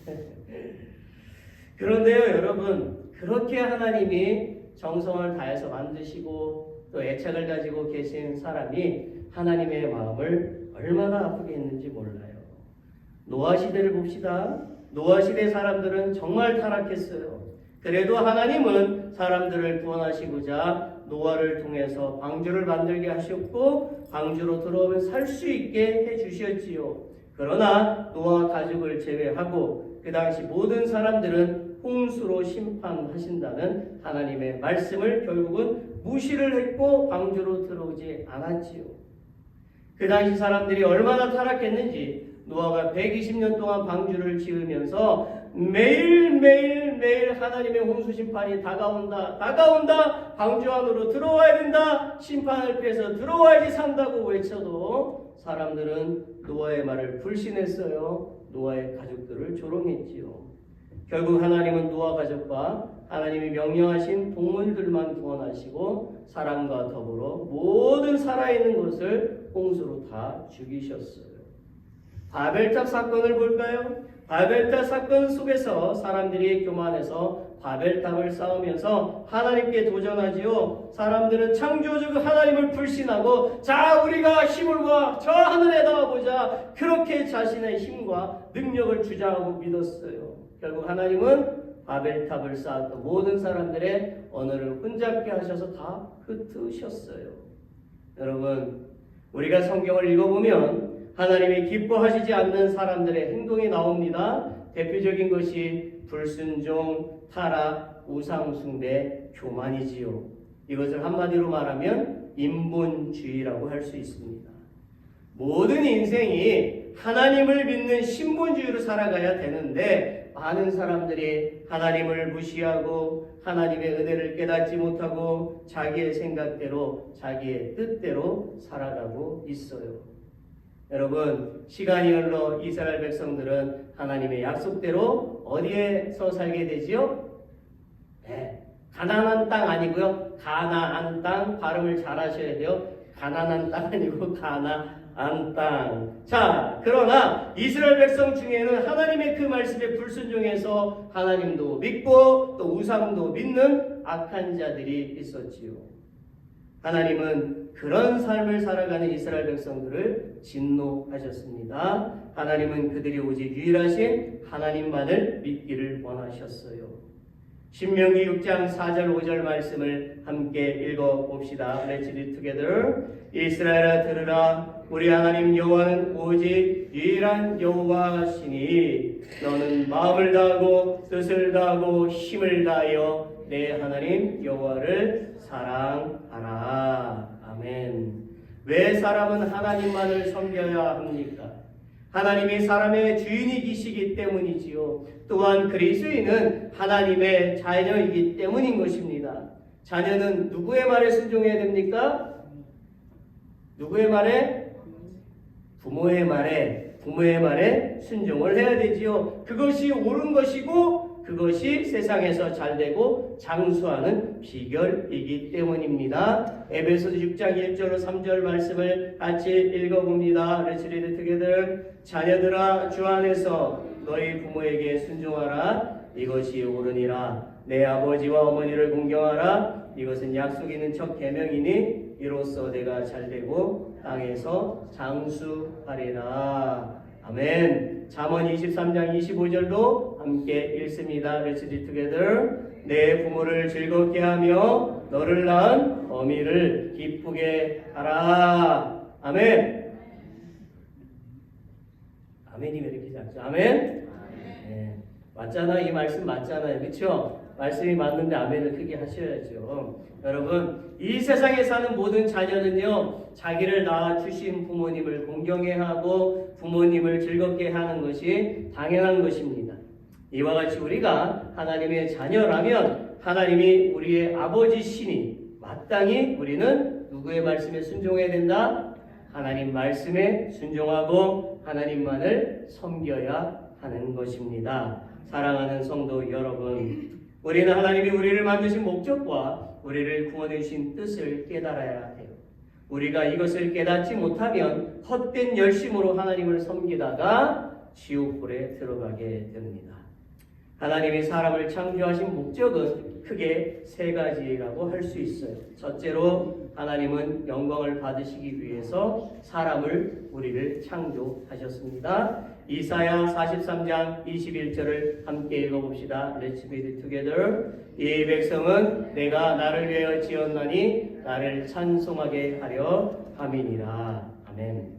그런데요, 여러분, 그렇게 하나님이 정성을 다해서 만드시고 또 애착을 가지고 계신 사람이 하나님의 마음을 얼마나 아프게 했는지 몰라요. 노아 시대를 봅시다. 노아 시대 사람들은 정말 타락했어요. 그래도 하나님은 사람들을 구원하시고자 노아를 통해서 방주를 만들게 하셨고 방주로 들어오면 살 수 있게 해주셨지요. 그러나 노아 가족을 제외하고 그 당시 모든 사람들은 홍수로 심판하신다는 하나님의 말씀을 결국은 무시를 했고 방주로 들어오지 않았지요. 그 당시 사람들이 얼마나 타락했는지 노아가 120년 동안 방주를 지으면서 매일 하나님의 홍수 심판이 다가온다. 방주 안으로 들어와야 된다. 심판을 피해서 들어와야지 산다고 외쳐도 사람들은 노아의 말을 불신했어요. 노아의 가족들을 조롱했지요. 결국 하나님은 노아 가족과 하나님이 명령하신 동물들만 구원하시고 사람과 더불어 모든 살아있는 것을 홍수로 다 죽이셨어요. 바벨탑 사건을 볼까요? 바벨탑 사건 속에서 사람들이 교만해서 바벨탑을 쌓으면서 하나님께 도전하지요. 사람들은 창조주 하나님을 불신하고 자, 우리가 힘을 모아 저 하늘에 닿아보자. 그렇게 자신의 힘과 능력을 주장하고 믿었어요. 결국 하나님은 바벨탑을 쌓았던 모든 사람들의 언어를 혼잡게 하셔서 다 흩으셨어요. 여러분, 우리가 성경을 읽어보면 하나님이 기뻐하시지 않는 사람들의 행동이 나옵니다. 대표적인 것이 불순종, 타락, 우상숭배, 교만이지요. 이것을 한마디로 말하면 인본주의라고 할 수 있습니다. 모든 인생이 하나님을 믿는 신본주의로 살아가야 되는데 많은 사람들이 하나님을 무시하고 하나님의 은혜를 깨닫지 못하고 자기의 생각대로 자기의 뜻대로 살아가고 있어요. 여러분, 시간이 흘러 이스라엘 백성들은 하나님의 약속대로 어디에서 살게 되지요? 네, 가나안 땅 아니고요. 가나안 땅 발음을 잘 하셔야 돼요. 가나안 땅 아니고 가나안 땅. 자, 그러나 이스라엘 백성 중에는 하나님의 그 말씀에 불순종해서 하나님도 믿고 또 우상도 믿는 악한 자들이 있었지요. 하나님은 그런 삶을 살아가는 이스라엘 백성들을 진노하셨습니다. 하나님은 그들이 오직 유일하신 하나님만을 믿기를 원하셨어요. 신명기 6장 4절 5절 말씀을 함께 읽어봅시다. Let's read together. 이스라엘아 들으라. 우리 하나님 여호와는 오직 유일한 여호와시니 너는 마음을 다하고 뜻을 다하고 힘을 다하여 내 하나님 여호와를 사랑하라. 아멘. 왜 사람은 하나님만을 섬겨야 합니까? 하나님이 사람의 주인이시기 때문이지요. 또한 그리스도인은 하나님의 자녀이기 때문인 것입니다. 자녀는 누구의 말에 순종해야 됩니까? 누구의 말에? 부모의 말에 순종을 해야 되지요. 그것이 옳은 것이고 그것이 세상에서 잘되고 장수하는 비결이기 때문입니다. 에베소서 6장 1절로 3절 말씀을 같이 읽어봅니다. Let's read it together. 자녀들아 주 안에서 너희 부모에게 순종하라. 이것이 옳으니라. 내 아버지와 어머니를 공경하라. 이것은 약속 있는 첫 계명이니 이로써 내가 잘되고 땅에서 장수하리라. 아멘. 잠언 23장 25절도 함께 읽습니다. Let's read together. 내 부모를 즐겁게 하며 너를 낳은 어미를 기쁘게 하라. 아멘. 아멘이 왜 이렇게 작죠? 아멘. 네. 맞잖아. 이 말씀 맞잖아요. 그렇죠? 말씀이 맞는데 아멘을 크게 하셔야죠. 여러분, 이 세상에 사는 모든 자녀는요, 자기를 낳아주신 부모님을 공경해야 하고 부모님을 즐겁게 하는 것이 당연한 것입니다. 이와 같이 우리가 하나님의 자녀라면 하나님이 우리의 아버지시니 마땅히 우리는 누구의 말씀에 순종해야 된다? 하나님 말씀에 순종하고 하나님만을 섬겨야 하는 것입니다. 사랑하는 성도 여러분, 우리는 하나님이 우리를 만드신 목적과 우리를 구원해 주신 뜻을 깨달아야 해요. 우리가 이것을 깨닫지 못하면 헛된 열심으로 하나님을 섬기다가 지옥불에 들어가게 됩니다. 하나님이 사람을 창조하신 목적은 크게 세 가지라고 할 수 있어요. 첫째로 하나님은 영광을 받으시기 위해서 사람을 우리를 창조하셨습니다. 이사야 43장 21절을 함께 읽어봅시다. Let's read it together. 이 백성은 내가 나를 위하여 지었나니 나를 찬송하게 하려 함이니라. 아멘.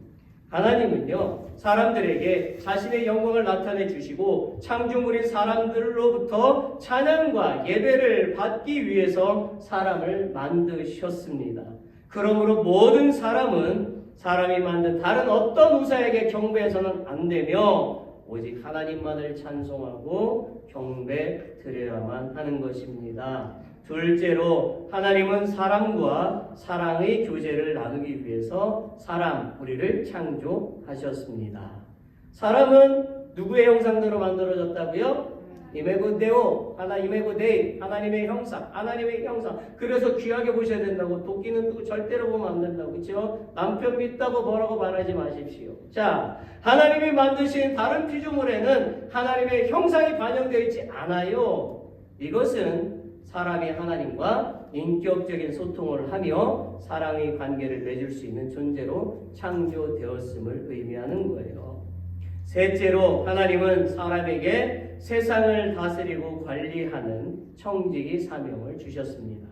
하나님은요, 사람들에게 자신의 영광을 나타내 주시고 창조물인 사람들로부터 찬양과 예배를 받기 위해서 사람을 만드셨습니다. 그러므로 모든 사람은 사람이 만든 다른 어떤 우사에게 경배해서는 안 되며 오직 하나님만을 찬송하고 경배 드려야만 하는 것입니다. 둘째로 하나님은 사람과 사랑의 교제를 나누기 위해서 우리를 창조하셨습니다. 사람은 누구의 형상대로 만들어졌다고요? 이메고데오, 이메고데이, 하나님의 형상, 하나님의 형상. 그래서 귀하게 보셔야 된다고. 도끼는 절대로 보면 안 된다고. 그렇죠? 남편 믿다고 뭐라고 말하지 마십시오. 자, 하나님이 만드신 다른 피조물에는 하나님의 형상이 반영되어 있지 않아요. 이것은 사람이 하나님과 인격적인 소통을 하며 사랑의 관계를 맺을 수 있는 존재로 창조되었음을 의미하는 거예요. 셋째로 하나님은 사람에게 세상을 다스리고 관리하는 청지기 사명을 주셨습니다.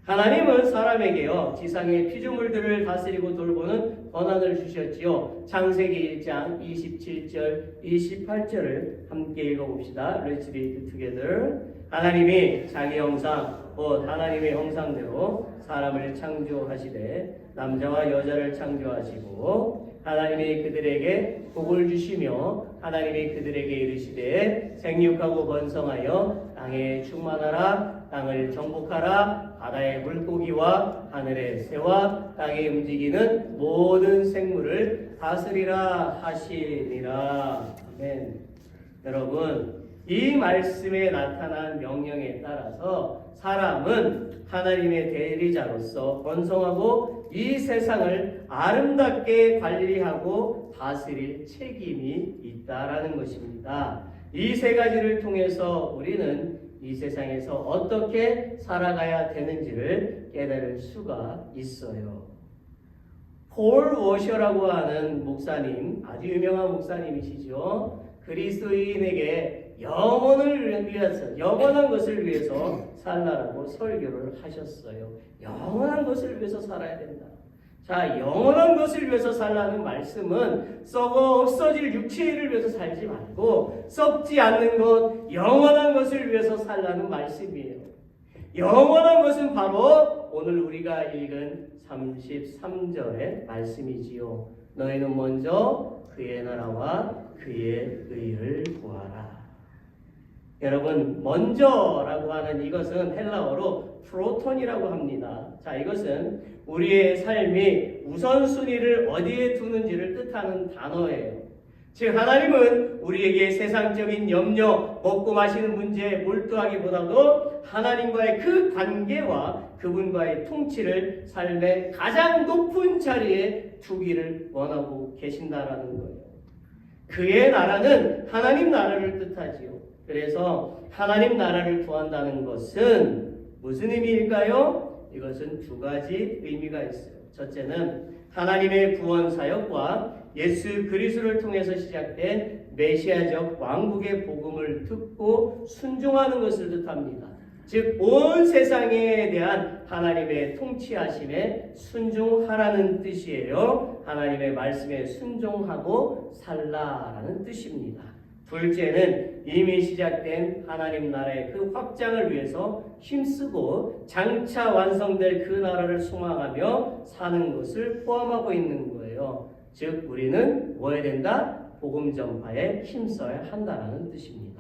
하나님은 사람에게요, 지상의 피조물들을 다스리고 돌보는 권한을 주셨지요. 창세기 1장 27절, 28절을 함께 읽어봅시다. Let's read together. 하나님이 자기 형상, 곧 하나님의 형상대로 사람을 창조하시되 남자와 여자를 창조하시고 하나님이 그들에게 복을 주시며 하나님이 그들에게 이르시되 생육하고 번성하여 땅에 충만하라. 땅을 정복하라. 바다의 물고기와 하늘의 새와 땅에 움직이는 모든 생물을 다스리라 하시니라. 아멘. 여러분, 이 말씀에 나타난 명령에 따라서 사람은 하나님의 대리자로서 번성하고 이 세상을 아름답게 관리하고 다스릴 책임이 있다라는 것입니다. 이 세 가지를 통해서 우리는 이 세상에서 어떻게 살아가야 되는지를 깨달을 수가 있어요. 폴 워셔라고 하는 목사님, 아주 유명한 목사님이시죠. 그리스도인에게 영원을 위해서, 영원한 것을 위해서 살라라고 설교를 하셨어요. 영원한 것을 위해서 살아야 된다. 자, 영원한 것을 위해서 살라는 말씀은 썩어 없어질 육체를 위해서 살지 말고 썩지 않는 것, 영원한 것을 위해서 살라는 말씀이에요. 영원한 것은 바로 오늘 우리가 읽은 33절의 말씀이지요. 너희는 먼저 그의 나라와 그의 의를 구하라. 여러분, 먼저라고 하는 이것은 헬라어로 프로톤이라고 합니다. 자, 이것은 우리의 삶이 우선순위를 어디에 두는지를 뜻하는 단어예요. 즉 하나님은 우리에게 세상적인 염려, 먹고 마시는 문제에 몰두하기보다도 하나님과의 그 관계와 그분과의 통치를 삶의 가장 높은 자리에 두기를 원하고 계신다라는 거예요. 그의 나라는 하나님 나라를 뜻하지요. 그래서 하나님 나라를 구한다는 것은 무슨 의미일까요? 이것은 두 가지 의미가 있어요. 첫째는 하나님의 구원 사역과 예수 그리스도를 통해서 시작된 메시아적 왕국의 복음을 듣고 순종하는 것을 뜻합니다. 즉 온 세상에 대한 하나님의 통치하심에 순종하라는 뜻이에요. 하나님의 말씀에 순종하고 살라라는 뜻입니다. 둘째는 이미 시작된 하나님 나라의 그 확장을 위해서 힘쓰고 장차 완성될 그 나라를 소망하며 사는 것을 포함하고 있는 거예요. 즉 우리는 뭐 해야 된다? 복음 전파에 힘써야 한다는 뜻입니다.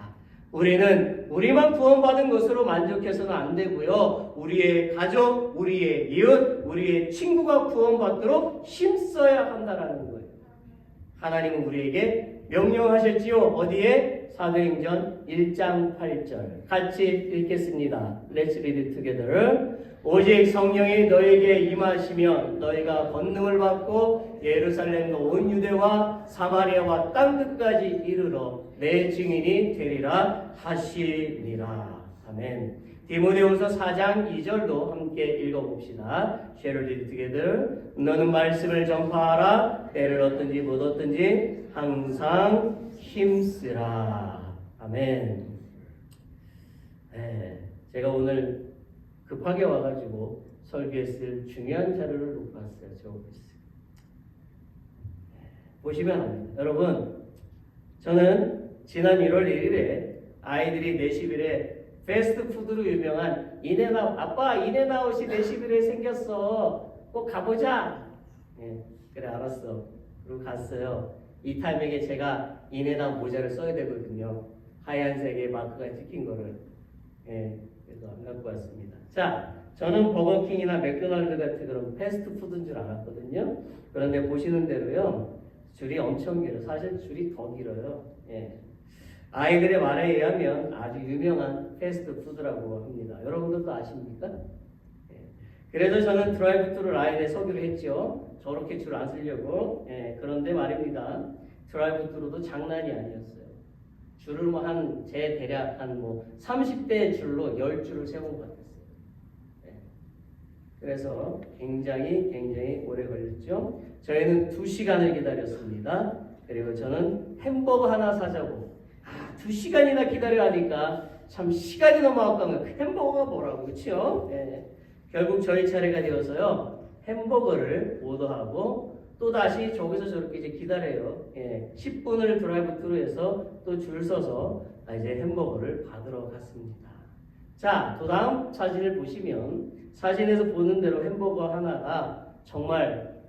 우리는 우리만 구원받은 것으로 만족해서는 안 되고요. 우리의 가족, 우리의 이웃, 우리의 친구가 구원받도록 힘써야 한다는 거예요. 하나님은 우리에게 명령하셨지요. 어디에? 사도행전 1장 8절 같이 읽겠습니다. Let's read it together. 오직 성령이 너에게 임하시면 너희가 권능을 받고 예루살렘과 온 유대와 사마리아와 땅끝까지 이르러 내 증인이 되리라 하시니라. 아멘. 디모데후서 4장 2절도 함께 읽어봅시다. Shall we read together? 너는 말씀을 전파하라. 때를 얻든지 못 얻든지 항상 힘쓰라. 아멘. 네, 제가 오늘 급하게 와가지고 설교했을 중요한 자료를 놓고 왔어요. 적어보세요. 보시면 압니다. 여러분, 저는 지난 1월 1일에 아이들이 내시빌에 패스트푸드로 유명한 인앤아웃, 아빠 인앤아웃이 내시빌에 생겼어. 꼭 가보자. 그래 알았어. 그리고 갔어요. 이 타이밍에 제가 인앤아웃 모자를 써야 되거든요. 하얀색의 마크가 찍힌 거를. 그래서 안 갖고 왔습니다. 자, 저는 버거킹이나 맥도날드 같은 그런 패스트푸드인 줄 알았거든요. 그런데 보시는 대로요. 줄이 엄청 길어요. 사실 줄이 더 길어요. 아이들의 말에 의하면 아주 유명한 패스트푸드라고 합니다. 여러분들도 아십니까? 그래서 저는 드라이브트루 라인에 서기로 했죠. 저렇게 줄 안 쓰려고. 그런데 말입니다. 드라이브트루도 장난이 아니었어요. 줄을 제 대략 30대 줄로 10줄을 세운 것 같았어요. 그래서 굉장히 오래 걸렸죠. 저희는 2시간을 기다렸습니다. 그리고 저는 햄버거 하나 사자고 2시간이나 기다려야 하니까 참 시간이 너무 아까운 거예요. 햄버거가 뭐라고, 그렇죠? 결국 저희 차례가 되어서요. 햄버거를 오더하고 또 다시 저기서 저렇게 이제 기다려요. 10분을 드라이브트루에서 또 줄 서서 이제 햄버거를 받으러 갔습니다. 자, 또 다음 사진을 보시면 사진에서 보는 대로 햄버거 하나가 정말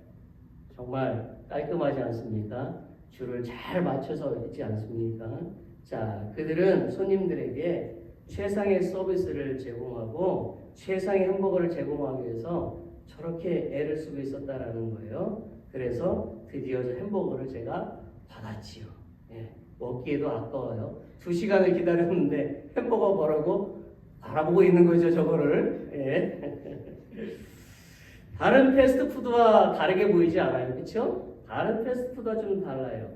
깔끔하지 않습니까? 줄을 잘 맞춰서 있지 않습니까? 자, 그들은 손님들에게 최상의 서비스를 제공하고 최상의 햄버거를 제공하기 위해서 저렇게 애를 쓰고 있었다라는 거예요. 그래서 드디어 저 햄버거를 제가 받았지요. 먹기에도 아까워요. 2시간을 기다렸는데 햄버거 뭐라고 알아보고 있는 거죠, 저거를. 다른 패스트푸드와 다르게 보이지 않아요, 그렇죠? 다른 패스트푸드와 좀 달라요.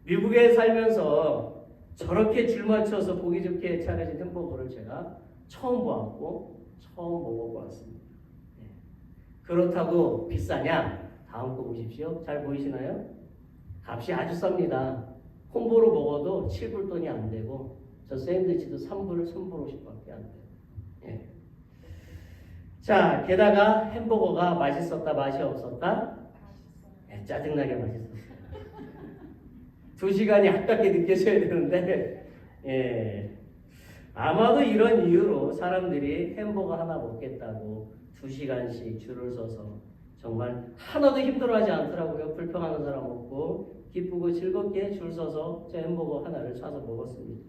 미국에 살면서 저렇게 줄 맞춰서 보기 좋게 차려진 햄버거를 제가 처음 보았고 처음 먹어보았습니다. 그렇다고 비싸냐? 다음 거 보십시오. 잘 보이시나요? 값이 아주 쌉니다. 콤보로 먹어도 7불 돈이 안 되고 저 샌드위치도 3불 50밖에 안 돼요. 자, 게다가 햄버거가 맛있었다, 맛이 없었다? 짜증나게 맛있었어요. 2시간이 아깝게 느껴져야 되는데, 아마도 이런 이유로 사람들이 햄버거 하나 먹겠다고 2시간씩 줄을 서서 정말 하나도 힘들어하지 않더라고요. 불평하는 사람 없고 기쁘고 즐겁게 줄 서서 저 햄버거 하나를 사서 먹었습니다.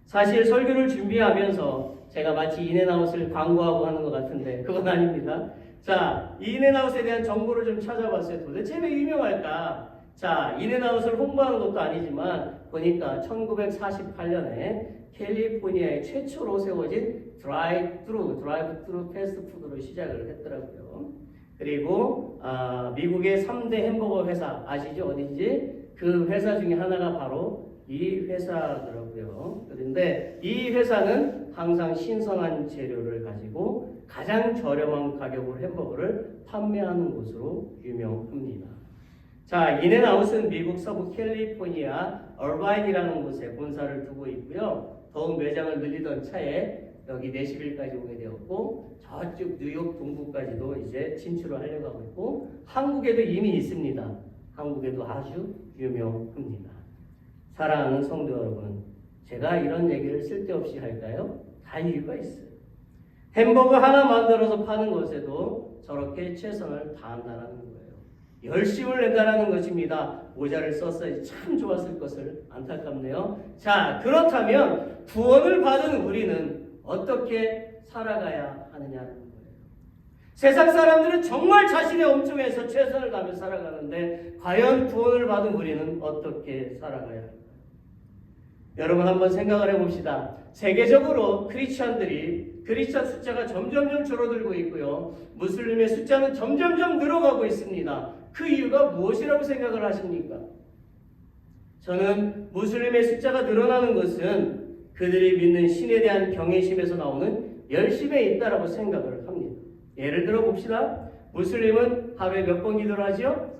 사실 설교를 준비하면서 제가 마치 인앤아웃을 광고하고 하는 것 같은데 그건 아닙니다. 자, 이 인앤아웃에 대한 정보를 좀 찾아봤어요. 도대체 왜 유명할까? 자, 인앤아웃을 홍보하는 것도 아니지만 보니까 1948년에 캘리포니아에 최초로 세워진 드라이브 트루 패스트푸드로 시작을 했더라고요. 그리고 미국의 3대 햄버거 회사 아시죠? 어딘지? 그 회사 중에 하나가 바로 이 회사더라고요. 그런데 이 회사는 항상 신선한 재료를 가지고 가장 저렴한 가격으로 햄버거를 판매하는 곳으로 유명합니다. 자, 인앤아웃은 미국 서부 캘리포니아 얼바인이라는 곳에 본사를 두고 있고요. 더욱 매장을 늘리던 차에 여기 내시빌까지 오게 되었고 저쪽 뉴욕 동부까지도 이제 진출을 하려고 하고 있고 한국에도 이미 있습니다. 한국에도 아주 유명합니다. 사랑하는 성도 여러분, 제가 이런 얘기를 쓸데없이 할까요? 다 이유가 있어요. 햄버거 하나 만들어서 파는 것에도 저렇게 최선을 다한다는 거예요. 열심을 낸다는 것입니다. 모자를 썼어야지 참 좋았을 것을. 안타깝네요. 자, 그렇다면 구원을 받은 우리는 어떻게 살아가야 하느냐는 거예요. 세상 사람들은 정말 자신의 엄청에서 최선을 다하며 살아가는데 과연 구원을 받은 우리는 어떻게 살아가야 할까요? 여러분 한번 생각을 해봅시다. 세계적으로 크리스찬 숫자가 점점점 줄어들고 있고요. 무슬림의 숫자는 점점점 늘어가고 있습니다. 그 이유가 무엇이라고 생각을 하십니까? 저는 무슬림의 숫자가 늘어나는 것은 그들이 믿는 신에 대한 경외심에서 나오는 열심에 있다라고 생각을 합니다. 예를 들어 봅시다. 무슬림은 하루에 몇 번 기도를 하죠?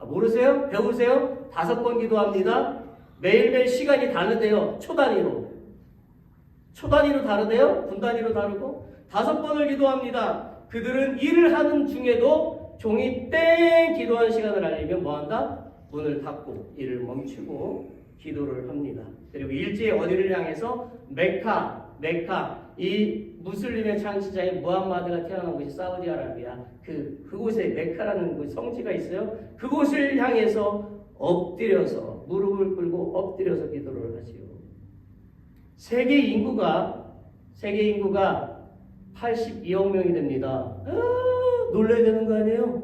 모르세요? 배우세요? 5번 기도합니다. 매일매일 시간이 다르대요. 초 단위로 다르대요. 분 단위로 다르고 5번을 기도합니다. 그들은 일을 하는 중에도 종이 땡 기도하는 시간을 알리면 뭐한다? 문을 닫고 일을 멈추고 기도를 합니다. 그리고 일제히 어디를 향해서? 메카 이 무슬림의 창시자인 무함마드가 태어난 곳이 사우디아라비아 그곳에 메카라는 그 성지가 있어요. 그곳을 향해서 엎드려서 무릎을 꿇고 엎드려서 기도를 하지요. 세계 인구가 82억 명이 됩니다. 놀라야 되는 거 아니에요?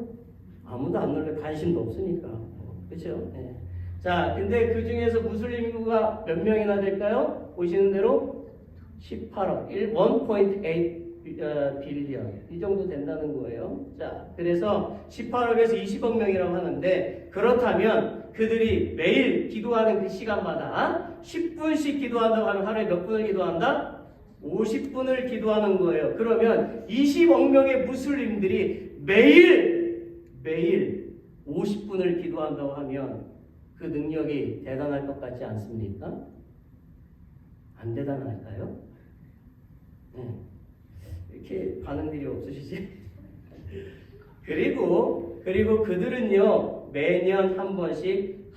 아무도 안 놀래. 관심도 없으니까. 그렇죠? 네. 자, 근데 그 중에서 무슬림 인구가 몇 명이나 될까요? 보시는 대로 18억, 1.8 빌리언 이 정도 된다는 거예요. 자, 그래서 18억에서 20억 명이라고 하는데 그렇다면 그들이 매일 기도하는 그 시간마다 10분씩 기도한다고 하면 하루에 몇 분을 기도한다? 50분을 기도하는 거예요. 그러면 20억 명의 무슬림들이 매일 50분을 기도한다고 하면 그 능력이 대단할 것 같지 않습니까? 안 대단할까요? 네. 이렇게 반응들이 없으시지? 그리고 그들은요 매년 한 번씩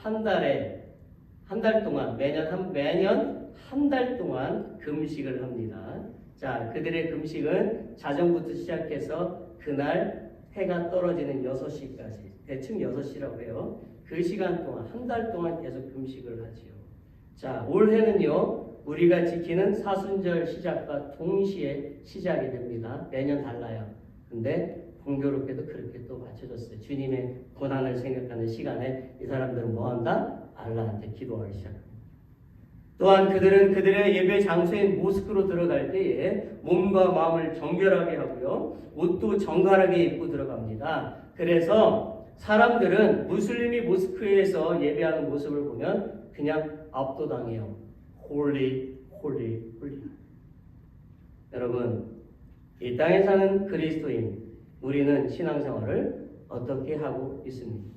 매년 한 달 동안 금식을 합니다. 자, 그들의 금식은 자정부터 시작해서 그날 해가 떨어지는 6시까지 대충 6시라고 해요. 그 시간 동안 한 달 동안 계속 금식을 하지요. 자, 올해는요 우리가 지키는 사순절 시작과 동시에 시작이 됩니다. 매년 달라요. 근데 공교롭게도 그렇게 또 맞춰졌어요. 주님의 고난을 생각하는 시간에 이 사람들은 뭐한다? 알라한테 기도하기 시작합니다. 또한 그들은 그들의 예배 장소인 모스크로 들어갈 때에 몸과 마음을 정결하게 하고요. 옷도 정갈하게 입고 들어갑니다. 그래서 사람들은 무슬림이 모스크에서 예배하는 모습을 보면 그냥 압도당해요. 홀리. 여러분, 이 땅에 사는 그리스도인 우리는 신앙생활을 어떻게 하고 있습니까?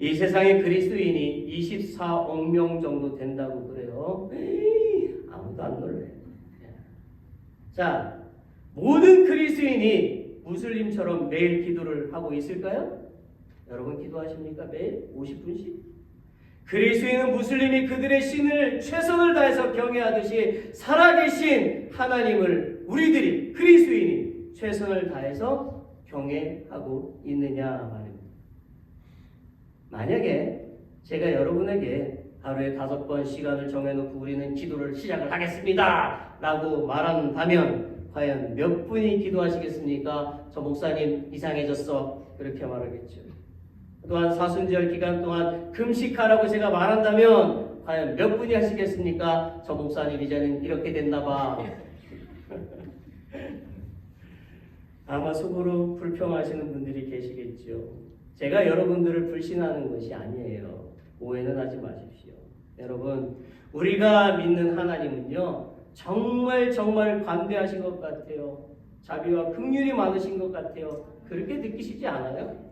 이 세상에 그리스도인이 24억 명 정도 된다고 그래요. 아무도 안 놀래. 자, 모든 그리스도인이 무슬림처럼 매일 기도를 하고 있을까요? 여러분 기도하십니까? 매일 50분씩? 그리스도인은 무슬림이 그들의 신을 최선을 다해서 경외하듯이 살아계신 하나님을 우리들이 그리스도인이 최선을 다해서 경외하고 있느냐 말입니다. 만약에 제가 여러분에게 하루에 5번 시간을 정해놓고 우리는 기도를 시작을 하겠습니다 라고 말한다면 과연 몇 분이 기도하시겠습니까? 저 목사님 이상해졌어 그렇게 말하겠죠. 또한 사순절 기간 동안 금식하라고 제가 말한다면 과연 몇 분이 하시겠습니까? 저 목사님 이제는 이렇게 됐나 봐. 아마 속으로 불평하시는 분들이 계시겠죠. 제가 여러분들을 불신하는 것이 아니에요. 오해는 하지 마십시오. 여러분, 우리가 믿는 하나님은요, 정말 관대하신 것 같아요. 자비와 긍휼이 많으신 것 같아요. 그렇게 느끼시지 않아요?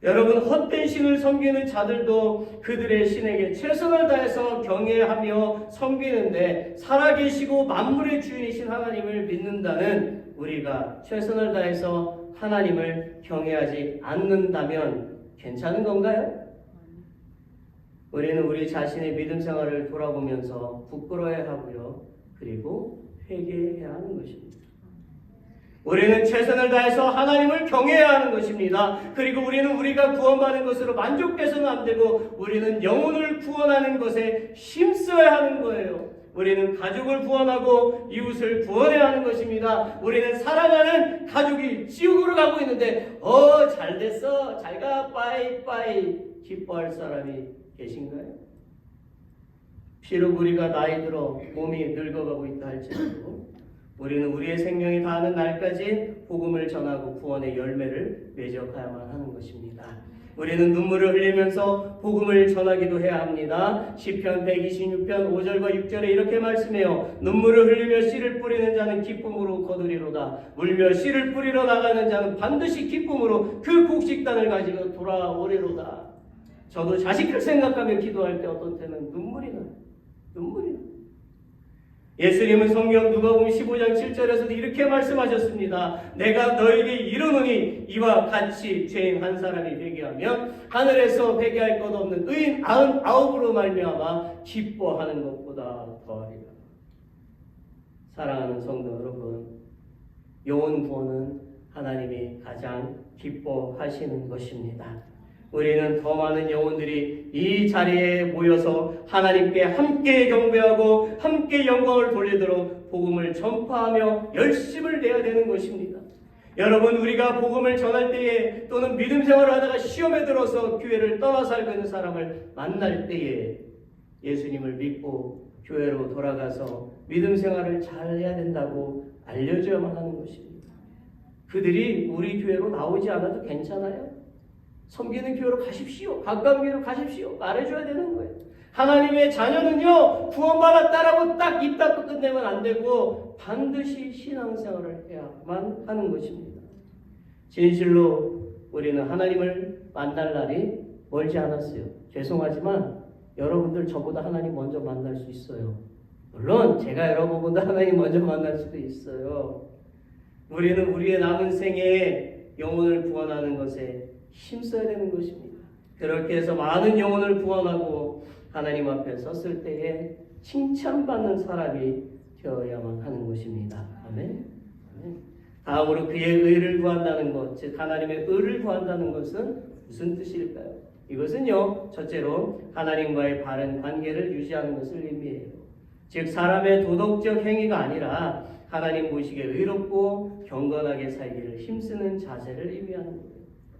여러분, 헛된 신을 섬기는 자들도 그들의 신에게 최선을 다해서 경외하며 섬기는데, 살아계시고 만물의 주인이신 하나님을 믿는다는 우리가 최선을 다해서 하나님을 경외하지 않는다면 괜찮은 건가요? 우리는 우리 자신의 믿음 생활을 돌아보면서 부끄러워야 하고요. 그리고 회개해야 하는 것입니다. 우리는 최선을 다해서 하나님을 경외해야 하는 것입니다. 그리고 우리는 우리가 구원받은 것으로 만족돼서는 안 되고 우리는 영혼을 구원하는 것에 힘써야 하는 거예요. 우리는 가족을 구원하고 이웃을 구원해야 하는 것입니다. 우리는 사랑하는 가족이 지옥으로 가고 있는데 잘됐어, 잘가, 빠이빠이 기뻐할 사람이 계신가요? 비록 우리가 나이 들어 몸이 늙어가고 있다 할지라도 우리는 우리의 생명이 다하는 날까지 복음을 전하고 구원의 열매를 맺어가야만 하는 것입니다. 우리는 눈물을 흘리면서 복음을 전하기도 해야 합니다. 시편 126편 5절과 6절에 이렇게 말씀해요. 눈물을 흘리며 씨를 뿌리는 자는 기쁨으로 거두리로다. 울며 씨를 뿌리러 나가는 자는 반드시 기쁨으로 그 곡식단을 가지고 돌아오리로다. 저도 자식을 생각하며 기도할 때 어떤 때는 눈물이 나요. 예수님은 성경 누가복음 15장 7절에서도 이렇게 말씀하셨습니다. 내가 너에게 이르노니 이와 같이 죄인 한 사람이 회개하면 하늘에서 회개할 것 없는 의인 99으로 말미암아 기뻐하는 것보다 더하리라. 사랑하는 성도 여러분, 영혼 구원은 하나님이 가장 기뻐하시는 것입니다. 우리는 더 많은 영혼들이 이 자리에 모여서 하나님께 함께 경배하고 함께 영광을 돌리도록 복음을 전파하며 열심을 내야 되는 것입니다. 여러분, 우리가 복음을 전할 때에 또는 믿음 생활을 하다가 시험에 들어서 교회를 떠나 살고 있는 사람을 만날 때에 예수님을 믿고 교회로 돌아가서 믿음 생활을 잘 해야 된다고 알려줘야만 하는 것입니다. 그들이 우리 교회로 나오지 않아도 괜찮아요. 섬기는 교회로 가십시오. 가까운 교회로 가십시오. 말해줘야 되는 거예요. 하나님의 자녀는요, 구원받았다라고 딱 입 닫고 끝내면 안 되고 반드시 신앙생활을 해야만 하는 것입니다. 진실로 우리는 하나님을 만날 날이 멀지 않았어요. 죄송하지만 여러분들 저보다 하나님 먼저 만날 수 있어요. 물론 제가 여러분보다 하나님 먼저 만날 수도 있어요. 우리는 우리의 남은 생에 영혼을 구원하는 것에 힘써야 되는 것입니다. 그렇게 해서 많은 영혼을 구원하고 하나님 앞에 섰을 때에 칭찬받는 사람이 되어야만 하는 것입니다. 아멘. 다음으로 그의 의를 구한다는 것, 즉 하나님의 의를 구한다는 것은 무슨 뜻일까요? 이것은요, 첫째로 하나님과의 바른 관계를 유지하는 것을 의미해요. 즉 사람의 도덕적 행위가 아니라 하나님 보시기에 의롭고 경건하게 살기를 힘쓰는 자세를 의미하는 거예요.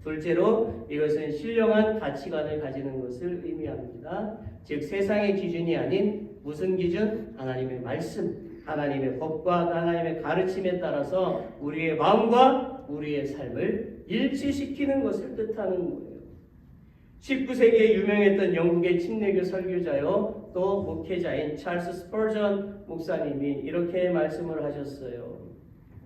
둘째로 이것은 신령한 가치관을 가지는 것을 의미합니다. 즉 세상의 기준이 아닌 무슨 기준? 하나님의 말씀, 하나님의 법과 하나님의 가르침에 따라서 우리의 마음과 우리의 삶을 일치시키는 것을 뜻하는 거예요. 19세기에 유명했던 영국의 침례교 설교자요 또 목회자인 찰스 스퍼전 목사님이 이렇게 말씀을 하셨어요.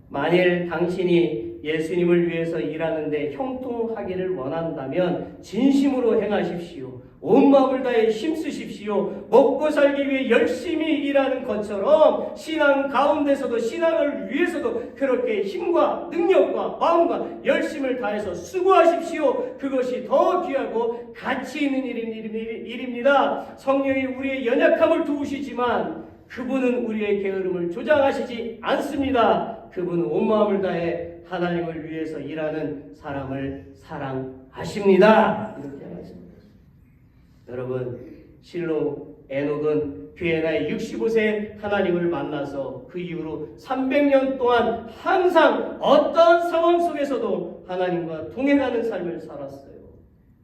만일 당신이 예수님을 위해서 일하는데 형통하기를 원한다면 진심으로 행하십시오. 온 마음을 다해 힘쓰십시오. 먹고 살기 위해 열심히 일하는 것처럼 신앙 가운데서도 신앙을 위해서도 그렇게 힘과 능력과 마음과 열심을 다해서 수고하십시오. 그것이 더 귀하고 가치 있는 일입니다. 성령이 우리의 연약함을 도우시지만 그분은 우리의 게으름을 조장하시지 않습니다. 그분은 온 마음을 다해 하나님을 위해서 일하는 사람을 사랑하십니다. 이렇게 말씀합니다. 여러분, 실로 에녹은 그의 나이 65세에 하나님을 만나서 그 이후로 300년 동안 항상 어떤 상황 속에서도 하나님과 동행하는 삶을 살았어요.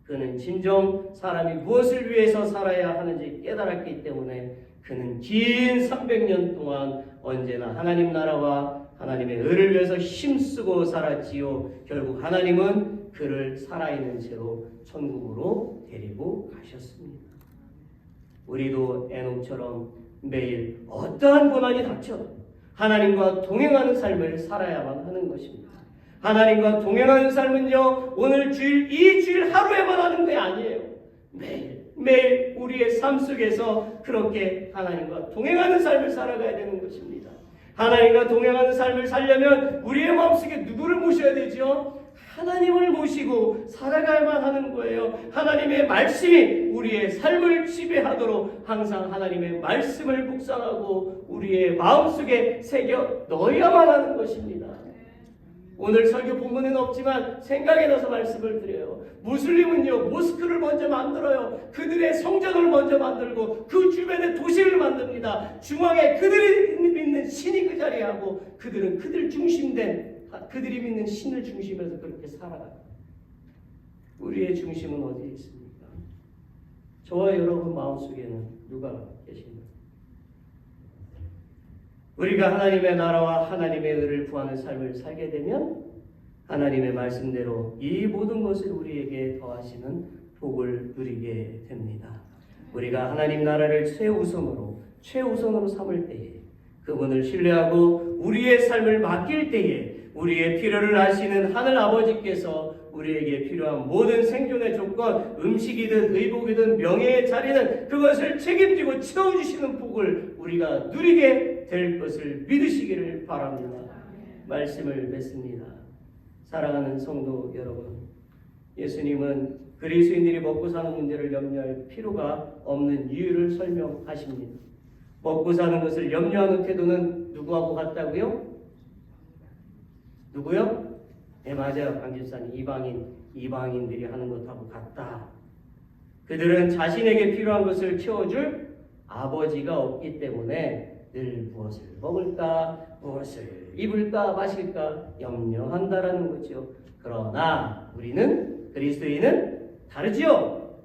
그는 진정 사람이 무엇을 위해서 살아야 하는지 깨달았기 때문에 그는 긴 300년 동안 언제나 하나님 나라와 하나님의 의를 위해서 힘쓰고 살았지요. 결국 하나님은 그를 살아있는 채로 천국으로 데리고 가셨습니다. 우리도 에녹처럼 매일 어떠한 고난이 닥쳐도 하나님과 동행하는 삶을 살아야만 하는 것입니다. 하나님과 동행하는 삶은요, 오늘 주일, 이 주일 하루에만 하는 게 아니에요. 매일 우리의 삶 속에서 그렇게 하나님과 동행하는 삶을 살아가야 되는 것입니다. 하나님과 동행하는 삶을 살려면 우리의 마음속에 누구를 모셔야 되죠? 하나님을 모시고 살아가야만 하는 거예요. 하나님의 말씀이 우리의 삶을 지배하도록 항상 하나님의 말씀을 묵상하고 우리의 마음속에 새겨 넣어야만 하는 것입니다. 오늘 설교 본문에는 없지만 생각이 나서 말씀을 드려요. 무슬림은요, 모스크를 먼저 만들어요. 그들의 성전을 먼저 만들고 그 주변에 도시를 만듭니다. 중앙에 그들이 믿는 신이 그 자리에 하고 그들은 그들 중심된 그들이 믿는 신을 중심에서 그렇게 살아가요. 우리의 중심은 어디에 있습니까? 저와 여러분 마음속에는 누가 계십니까? 우리가 하나님의 나라와 하나님의 의를 구하는 삶을 살게 되면 하나님의 말씀대로 이 모든 것을 우리에게 더하시는 복을 누리게 됩니다. 우리가 하나님 나라를 최우선으로 삼을 때에 그분을 신뢰하고 우리의 삶을 맡길 때에 우리의 필요를 아시는 하늘 아버지께서 우리에게 필요한 모든 생존의 조건, 음식이든 의복이든 명예의 자리는 그것을 책임지고 채워주시는 복을 우리가 누리게 될 것을 믿으시기를 바랍니다. 말씀을 맺습니다. 사랑하는 성도 여러분, 예수님은 그리스도인들이 먹고 사는 문제를 염려할 필요가 없는 이유를 설명하십니다. 먹고 사는 것을 염려하는 태도는 누구하고 같다고요? 누구요? 네, 맞아요. 강 집사님, 이방인들이 하는 것하고 같다. 그들은 자신에게 필요한 것을 채워줄 아버지가 없기 때문에 늘 무엇을 먹을까, 무엇을 입을까, 마실까 염려한다라는 거죠. 그러나 우리는 그리스도인은 다르지요.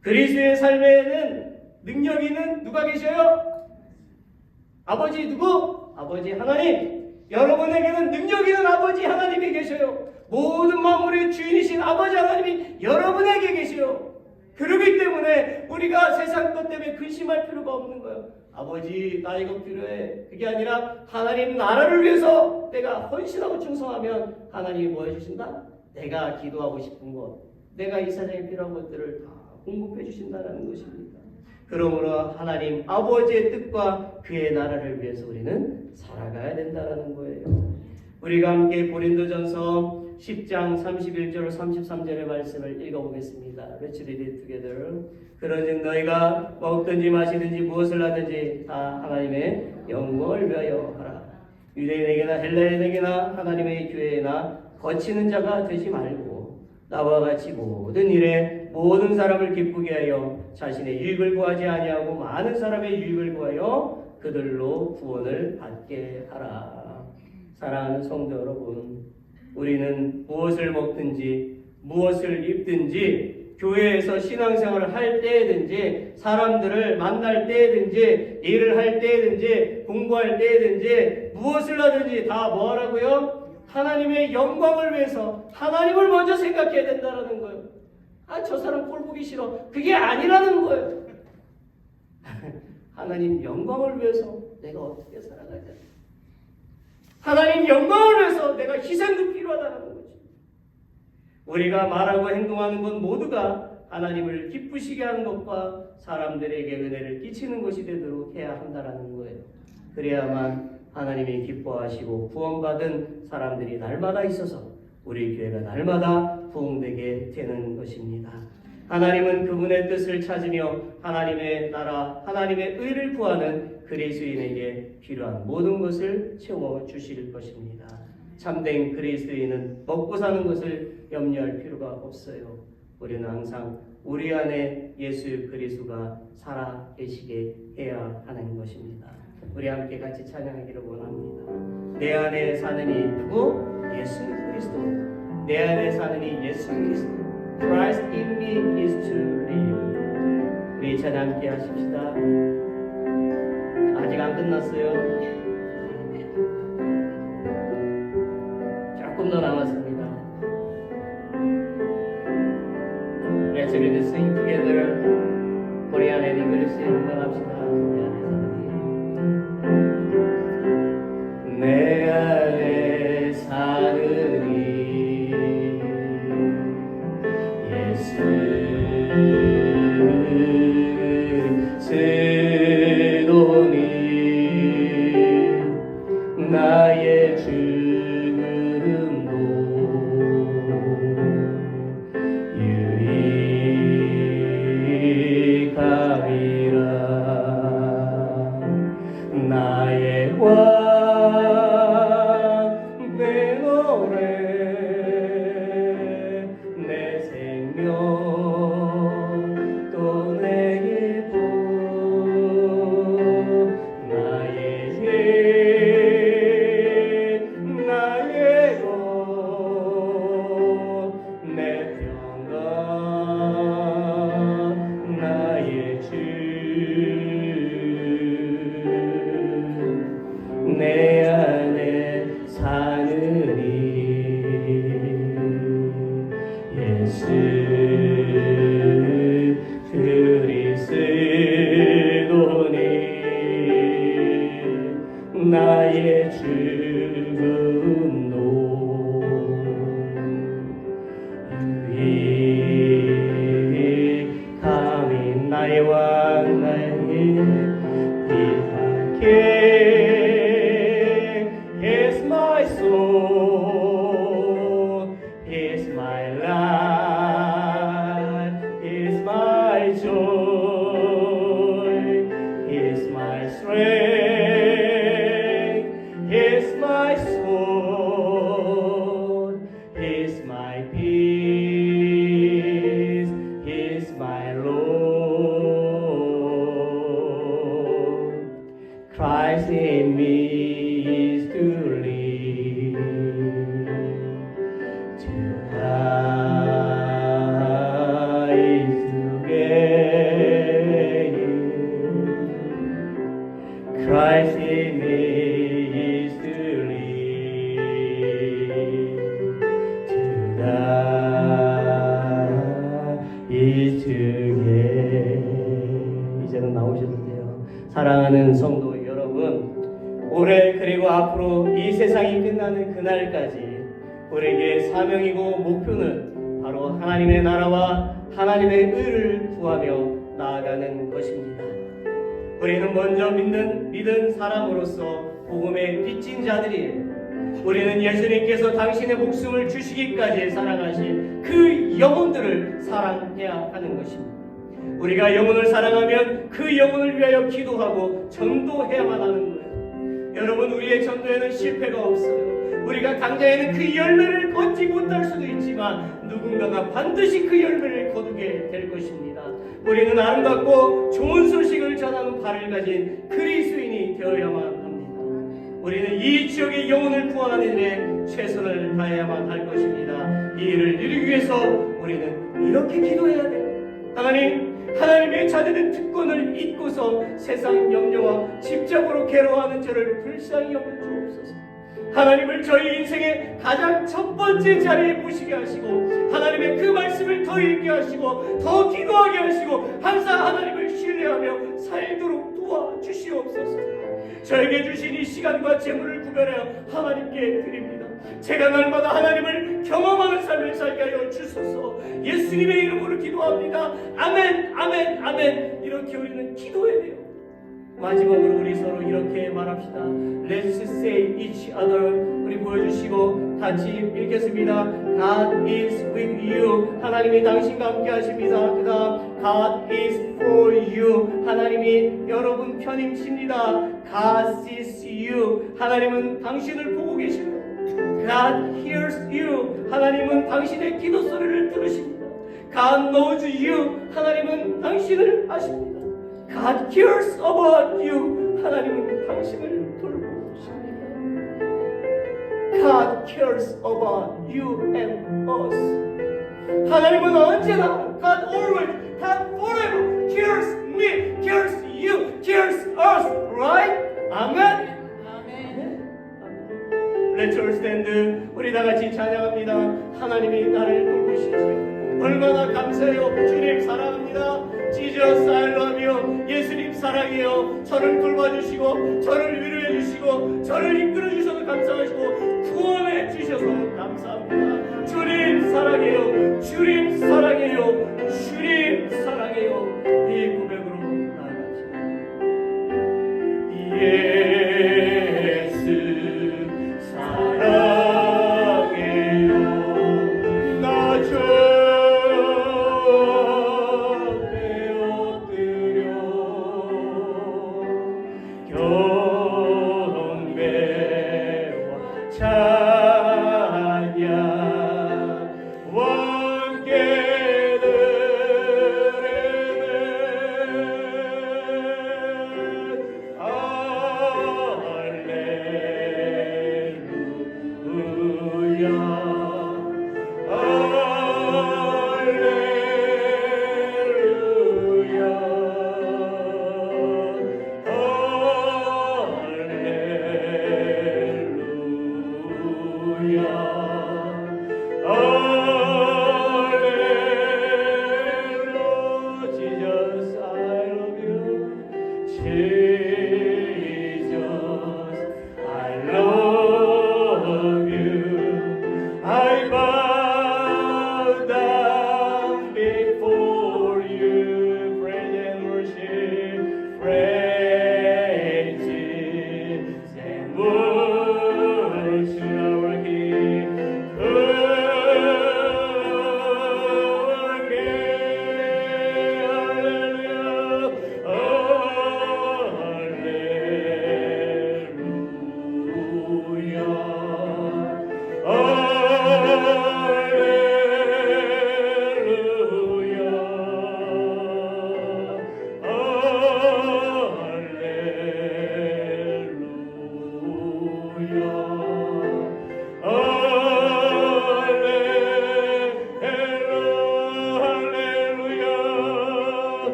그리스도의 삶에는 능력 있는 누가 계셔요? 아버지 누구? 아버지 하나님. 여러분에게는 능력 있는 아버지 하나님이 계셔요. 모든 만물의 주인이신 아버지 하나님이 여러분에게 계셔요. 그렇기 때문에 우리가 세상 것 때문에 근심할 필요가 없는 거예요. 아버지 나 이거 필요해. 그게 아니라 하나님 나라를 위해서 내가 헌신하고 충성하면 하나님이 뭐 해주신다? 내가 기도하고 싶은 것, 내가 이 세상에 필요한 것들을 다 공급해 주신다는 것입니다. 그러므로 하나님 아버지의 뜻과 그의 나라를 위해서 우리는 살아가야 된다는 거예요. 우리가 함께 고린도전서 10장 31절 33절의 말씀을 읽어보겠습니다. Let's read it together. 그러즉 너희가 먹든지 마시든지 무엇을 하든지 다 하나님의 영광을 위하여 하라. 유대인에게나 헬라인에게나 하나님의 교회에나 거치는 자가 되지 말고 나와 같이 모든 일에 모든 사람을 기쁘게 하여 자신의 유익을 구하지 아니하고 많은 사람의 유익을 구하여 그들로 구원을 받게 하라. 사랑하는 성도 여러분, 우리는 무엇을 먹든지 무엇을 입든지 교회에서 신앙생활을 할 때든지 사람들을 만날 때든지 일을 할 때든지 공부할 때든지 무엇을 하든지 다 뭐하라고요? 하나님의 영광을 위해서 하나님을 먼저 생각해야 된다는 거예요. 저 사람 꼴 보기 싫어. 그게 아니라는 거예요. 하나님 영광을 위해서 내가 어떻게 살아가야 돼? 하나님 영광을 위해서 내가 희생도 필요하다는 거지. 우리가 말하고 행동하는 것 모두가 하나님을 기쁘시게 하는 것과 사람들에게 은혜를 끼치는 것이 되도록 해야 한다는 거예요. 그래야만 하나님이 기뻐하시고 구원받은 사람들이 날마다 있어서 우리 교회가 날마다 부흥되게 되는 것입니다. 하나님은 그분의 뜻을 찾으며 하나님의 나라, 하나님의 의를 구하는 그리스도인에게 필요한 모든 것을 채워 주실 것입니다. 참된 그리스도인은 먹고 사는 것을 염려할 필요가 없어요. 우리는 항상 우리 안에 예수 그리스도가 살아 계시게 해야 하는 것입니다. 우리 함께 같이 찬양하기를 원합니다. 내 안에 사는 이 누구? 예수 그리스도. 내 안에 사는 이 예수 그리스도. Christ in me is to live. 우리 찬양 함께 하십시다. 아직 안 끝났어요. 조금 더 남았습니다. Let's read the sing together. 코리안 앤 잉글리시 한번합시다. 내 안에 사느니 예수 그리스도니 나의 죽음도 유익함이라 나의 왕 내 노래 내 생명 또 내게 복 나의 힘 나의 것 내 평강 나의 주 내 안에 사느니 예수 그리스도니 나의 죽음도 유익함이 나의 왕 나의 Is my soul, is my life, is my joy, is my strength, is my soul, is my peace, is my Lord. Christ in me is to live, to die is to gain. Christ in me is to live, to die is to gain. 이제는 나오셔도 돼요. 사랑하는 성도 여러분, 올해 그리고 앞으로 이 세상이 끝나는 그날까지 우리에게 사명이고 목표는 바로 하나님의 나라와 하나님의 의를 구하며 나아가는 것입니다. 우리는 먼저 믿은 사람으로서 복음에 빚진 자들이에요. 우리는 예수님께서 당신의 목숨을 주시기까지 사랑하신 그 영혼들을 사랑해야 하는 것입니다. 우리가 영혼을 사랑하면 그 영혼을 위하여 기도하고 전도해야만 하는 거예요. 여러분, 우리의 전도에는 실패가 없어요. 우리가 당장에는 그 열매를 거두지 못할 수도 있지만 누군가가 반드시 그 열매를 거두게 될 것입니다. 우리는 아름답고 좋은 소식을 전하는 발을 가진 그리스도인이 되어야만 합니다. 우리는 이 지역의 영혼을 구하는 일에 최선을 다해야만 할 것입니다. 이 일을 이루기 위해서 우리는 이렇게 기도해야 돼요. 하나님의 자녀된 특권을 잊고서 세상 염려와 집착으로 괴로워하는 저를 불쌍히 여겨 주옵소서. 하나님을 저희 인생의 가장 첫 번째 자리에 모시게 하시고 하나님의 그 말씀을 더 읽게 하시고 더 기도하게 하시고 항상 하나님을 신뢰하며 살도록 도와주시옵소서. 저에게 주신 이 시간과 재물을 구별하여 하나님께 드립니다. 제가 날마다 하나님을 경험하는 삶을 살게 하여 주소서. 예수님의 이름으로 기도합니다. 아멘, 아멘, 아멘. 이렇게 우리는 기도해야 돼요. 마지막으로 우리 서로 이렇게 말합시다. Let's say each other. 우리 보여주시고 같이 읽겠습니다. God is with you. 하나님이 당신과 함께 하십니다. 그 다음 God is for you. 하나님이 여러분 편임십니다. God sees you. 하나님은 당신을 보고 계십니다. God hears you. 하나님은 당신의 기도 소리를 들으십니다. God knows you. 하나님은 당신을 아십니다. God cares about you. 하나님은 당신을 돌보십니다. God cares about you and us. 하나님은 언제나 God always and forever cares me, cares you, cares us, right? 아멘. Let's all stand. 우리 다 같이 찬양합니다. 하나님이 나를 돌보시지. 얼마나 감사해요. 주님 사랑합니다. Jesus, I love you. 예수님 사랑해요. 저를 돌봐주시고 저를 위로해 주시고 저를 이끌어 주셔서 감사하시고 구원해 주셔서 감사합니다. 주님 사랑해요. 주님 사랑해요. 주님 사랑해요. 이 고백으로 나아가자. 예수 사랑해요. 나 경배와 찬양 왕께 드리는 Jesus, I love you. Jesus, I love you. I bow down before you. Praise and worship, praises and worship our King.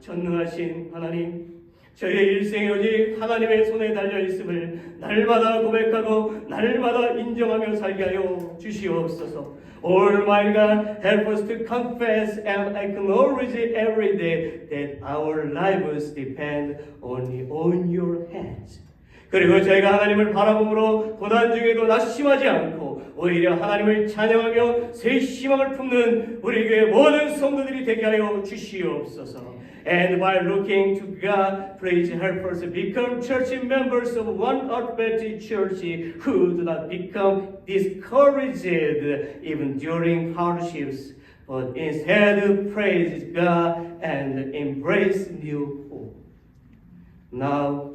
전능하신 하나님, 저의 일생이 오직 하나님의 손에 달려 있음을 날마다 고백하고 날마다 인정하며 살게 하여 주시옵소서. Almighty God, help us to confess and acknowledge every day that our lives depend only on your hands. 그리고 저희가 하나님을 바라봄으로 고난 중에도 낙심하지 않고 오히려 하나님을 찬양하며 새 희망을 품는 우리 교회 모든 성도들이 되게 하여 주시옵소서. And by looking to God, please help us become church members of one Adventist church who do not become discouraged even during hardships, but instead praise God and embrace new hope. Now,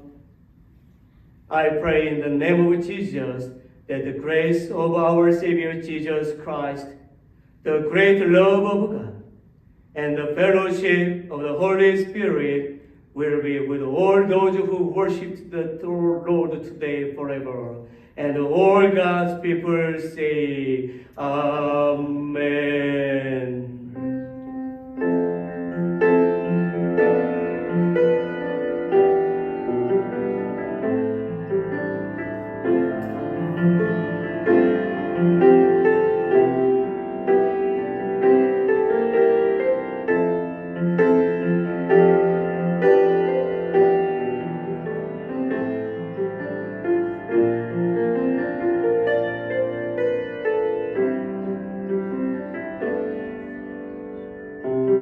I pray in the name of Jesus that the grace of our Savior Jesus Christ, the great love of God, and the fellowship of the Holy Spirit will be with all those who worship the Lord today forever. And all God's people say, Amen.